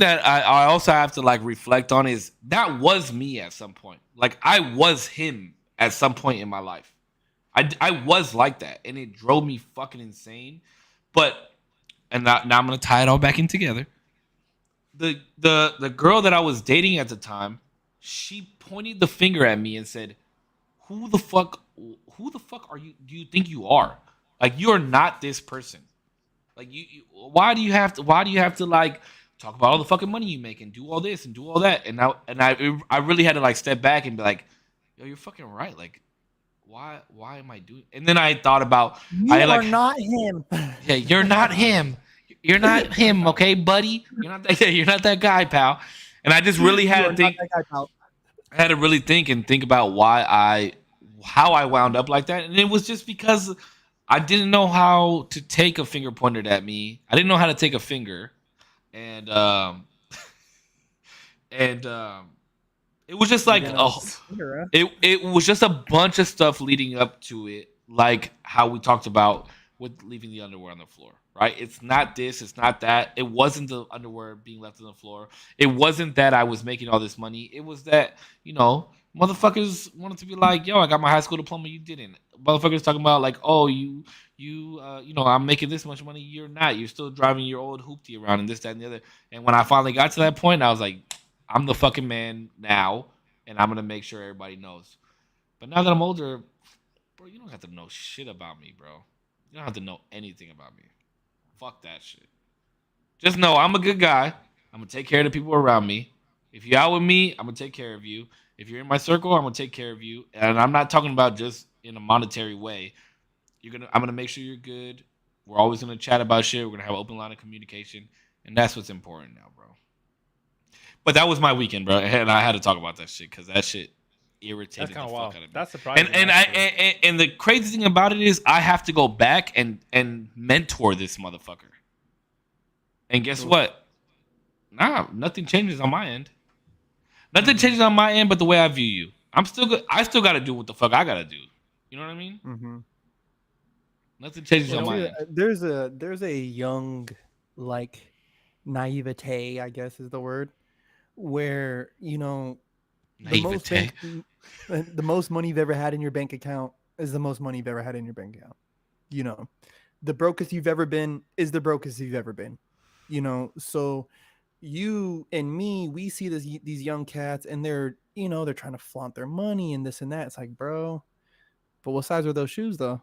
Speaker 3: that I also have to like reflect on is that was me at some point. Like I was him at some point in my life. I was like that, and it drove me fucking insane. But now I'm gonna tie it all back in together. The girl that I was dating at the time, she pointed the finger at me and said, who the fuck are you? Do you think you are? Like you're not this person. Like why do you have to like talk about all the fucking money you make and do all this and do all that? And I really had to like step back and be like, yo, you're fucking right. Like why am I doing? And then I thought about
Speaker 2: You are not him.
Speaker 3: Yeah, you're not him. You're not him, okay, buddy? You're not that guy, pal. And I just really had to think. I had to really think about how I wound up like that, and it was just because I didn't know how to take a finger pointed at me. I didn't know how to take a finger, and and it was just
Speaker 2: You
Speaker 3: like
Speaker 2: didn't
Speaker 3: a
Speaker 2: know finger, huh?
Speaker 3: it was just a bunch of stuff leading up to it, like how we talked about with leaving the underwear on the floor. Right? It's not this, it's not that. It wasn't the underwear being left on the floor. It wasn't that I was making all this money. It was that, motherfuckers wanted to be like, yo, I got my high school diploma, you didn't. Motherfuckers talking about like, oh, I'm making this much money, you're not. You're still driving your old hoopty around and this, that, and the other. And when I finally got to that point, I was like, I'm the fucking man now, and I'm gonna make sure everybody knows. But now that I'm older, bro, you don't have to know shit about me, bro. You don't have to know anything about me. Fuck that shit. Just know I'm a good guy. I'm gonna take care of the people around me. If you're out with me, I'm gonna take care of you. If you're in my circle, I'm gonna take care of you. And I'm not talking about just in a monetary way. I'm gonna make sure you're good. We're always gonna chat about shit. We're gonna have an open line of communication, and that's what's important now, bro. But that was my weekend, bro, and I had to talk about that shit because that shit
Speaker 1: That's
Speaker 3: irritated the
Speaker 1: kind of
Speaker 3: fuck
Speaker 1: wild.
Speaker 3: out of me.
Speaker 1: That's surprising.
Speaker 3: And the crazy thing about it is I have to go back and mentor this motherfucker. And guess what? Nah, nothing changes on my end. Nothing changes on my end but the way I view you. I'm still good. I still got to do what the fuck I got to do. You know what I mean?
Speaker 2: Mm-hmm.
Speaker 3: Nothing changes
Speaker 1: You
Speaker 3: on
Speaker 1: know,
Speaker 3: my end.
Speaker 2: There's a young, like, naivete, I guess is the word, where
Speaker 3: Naivete.
Speaker 2: the most money you've ever had in your bank account is the most money you've ever had in your bank account. You know, the brokest you've ever been is the brokest you've ever been. So you and me, we see these young cats, and they're trying to flaunt their money and this and that. It's like, bro, but what size are those shoes though?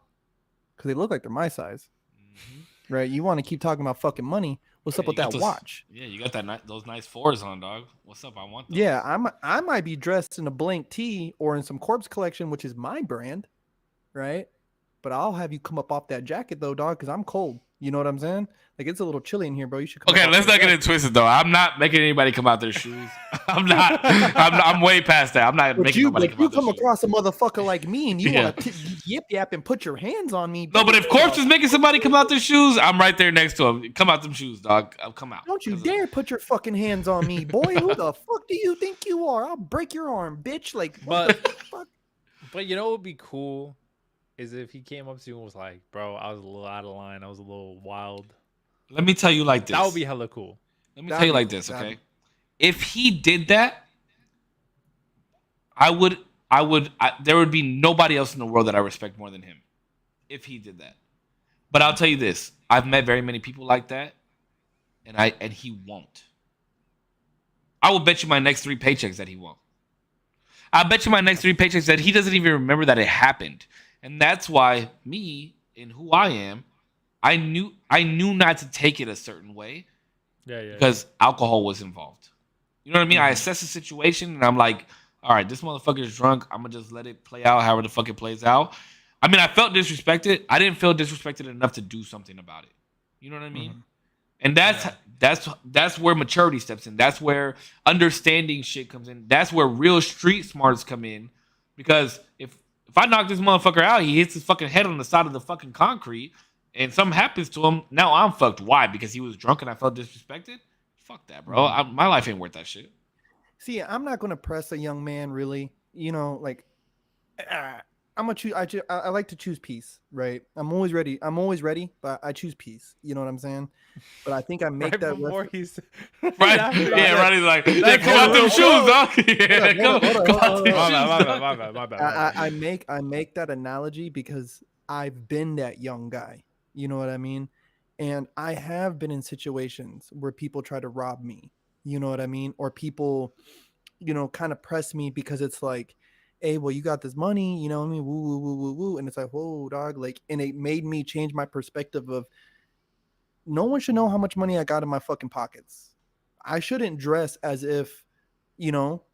Speaker 2: Because they look like they're my size, right? You want to keep talking about fucking money? What's up with that watch?
Speaker 3: Yeah, you got those nice fours on, dog. What's up? I want those.
Speaker 2: Yeah, I might be dressed in a blank tee or in some Corpse Collection, which is my brand, right? But I'll have you come up off that jacket though, dog, because I'm cold. You know what I'm saying? Like, it's a little chilly in here, bro. You should come.
Speaker 3: Okay,
Speaker 2: up off
Speaker 3: let's
Speaker 2: that
Speaker 3: not get
Speaker 2: jacket.
Speaker 3: it twisted though. I'm not making anybody come out their shoes. I'm way past that. I'm not making nobody come out their
Speaker 2: come
Speaker 3: shoes.
Speaker 2: across a motherfucker like me and you
Speaker 3: Yeah.
Speaker 2: want to yip yap and put your hands on me.
Speaker 3: No,
Speaker 2: bro,
Speaker 3: but if
Speaker 2: who
Speaker 3: Corpse
Speaker 2: the
Speaker 3: is making somebody come out their shoes, I'm right there next to him. Come out them shoes, dog. Come out.
Speaker 2: Don't you dare put your fucking hands on me, boy. Who the fuck do you think you are? I'll break your arm, bitch. Like, what
Speaker 1: But-
Speaker 2: the fuck?
Speaker 1: But you know what would be cool is if he came up to you and was like, "Bro, I was a little out of line. I was a little wild."
Speaker 3: Let me tell you like this.
Speaker 1: That would be hella cool.
Speaker 3: Let me tell you like this,
Speaker 2: that'd
Speaker 3: okay? If he did that, there would be nobody else in the world that I respect more than him. If he did that. But I'll tell you this. I've met very many people like that, and he won't. I will bet you my next 3 paychecks that he won't. I bet you my next 3 paychecks that he doesn't even remember that it happened. And that's why me and who I am, I knew not to take it a certain way
Speaker 1: Yeah.
Speaker 3: because alcohol was involved. You know what I mean? I assess the situation and I'm like, all right, this motherfucker is drunk. I'm gonna just let it play out however the fuck it plays out. I mean, I felt disrespected. I didn't feel disrespected enough to do something about it. You know what I mean? And that's where maturity steps in. That's where understanding shit comes in. That's where real street smarts come in. Because if I knock this motherfucker out, he hits his fucking head on the side of the fucking concrete, and something happens to him. Now I'm fucked. Why? Because he was drunk and I felt disrespected? Fuck that, bro. My life ain't worth that shit.
Speaker 2: See, I'm not going to press a young man, really. Like, I'm gonna choose. I like to choose peace, right? I'm always ready, but I choose peace. You know what I'm saying? But I think I make
Speaker 1: Right
Speaker 2: that
Speaker 1: before he's
Speaker 3: Right?
Speaker 1: after
Speaker 3: Yeah,
Speaker 1: that.
Speaker 3: Ronnie's like, yeah, come out them shoes, dog. Yeah,
Speaker 2: Hold on,
Speaker 3: come out them
Speaker 2: hold on.
Speaker 3: shoes, dog.
Speaker 1: My bad.
Speaker 2: I make that analogy because I've been that young guy. You know what I mean? And I have been in situations where people try to rob me. You know what I mean? Or people, kind of press me because it's like, hey, well, you got this money, you know what I mean? Woo, woo, woo, woo, woo. And it's like, whoa, dog. Like, and it made me change my perspective of no one should know how much money I got in my fucking pockets. I shouldn't dress as if,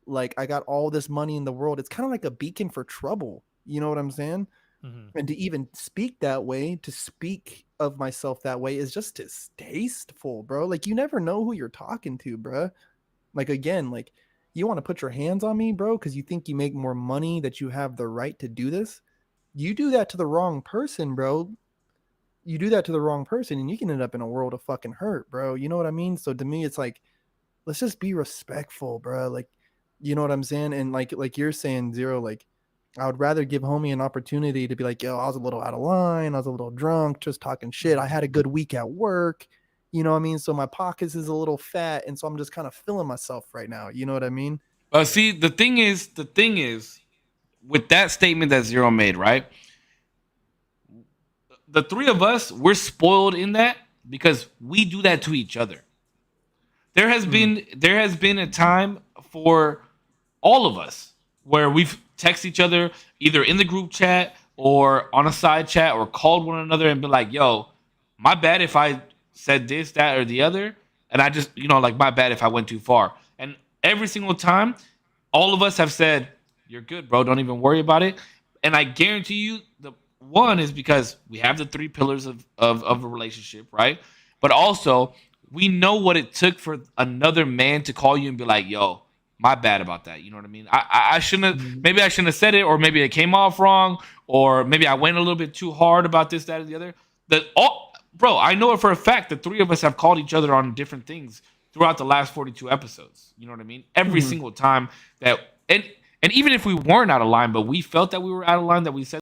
Speaker 2: like I got all this money in the world. It's kind of like a beacon for trouble. You know what I'm saying?
Speaker 1: Mhm.
Speaker 2: And to even speak that way, to speak of myself that way is just distasteful, bro. Like, you never know who you're talking to, bro. Like, again, like, you want to put your hands on me, bro, because you think you make more money, that you have the right to do this. You do that to the wrong person, bro. You do that to the wrong person, and you can end up in a world of fucking hurt, bro. You know what I mean? So to me, it's like, let's just be respectful, bro. Like, you know what I'm saying? And like you're saying, Zero, like, I would rather give homie an opportunity to be like, yo, I was a little out of line, I was a little drunk, just talking shit. I had a good week at work. You know what I mean? So my pockets is a little fat, and so I'm just kind of feeling myself right now. You know what I mean?
Speaker 3: See, the thing is, with that statement that Zero made, right? The three of us, we're spoiled in that because we do that to each other. There has been a time for all of us where we've texted each other either in the group chat or on a side chat or called one another and been like, yo, my bad if I said this, that, or the other. And I just, like, my bad if I went too far. And every single time, all of us have said, you're good, bro. Don't even worry about it. And I guarantee you, the one is because we have the three pillars of a relationship, right? But also, we know what it took for another man to call you and be like, yo, my bad about that. You know what I mean? I shouldn't have, maybe I shouldn't have said it, or maybe it came off wrong, or maybe I went a little bit too hard about this, that, or the other. Bro, I know it for a fact. The three of us have called each other on different things throughout the last 42 episodes. You know what I mean? Every single time that, and even if we weren't out of line, but we felt that we were out of line, that we said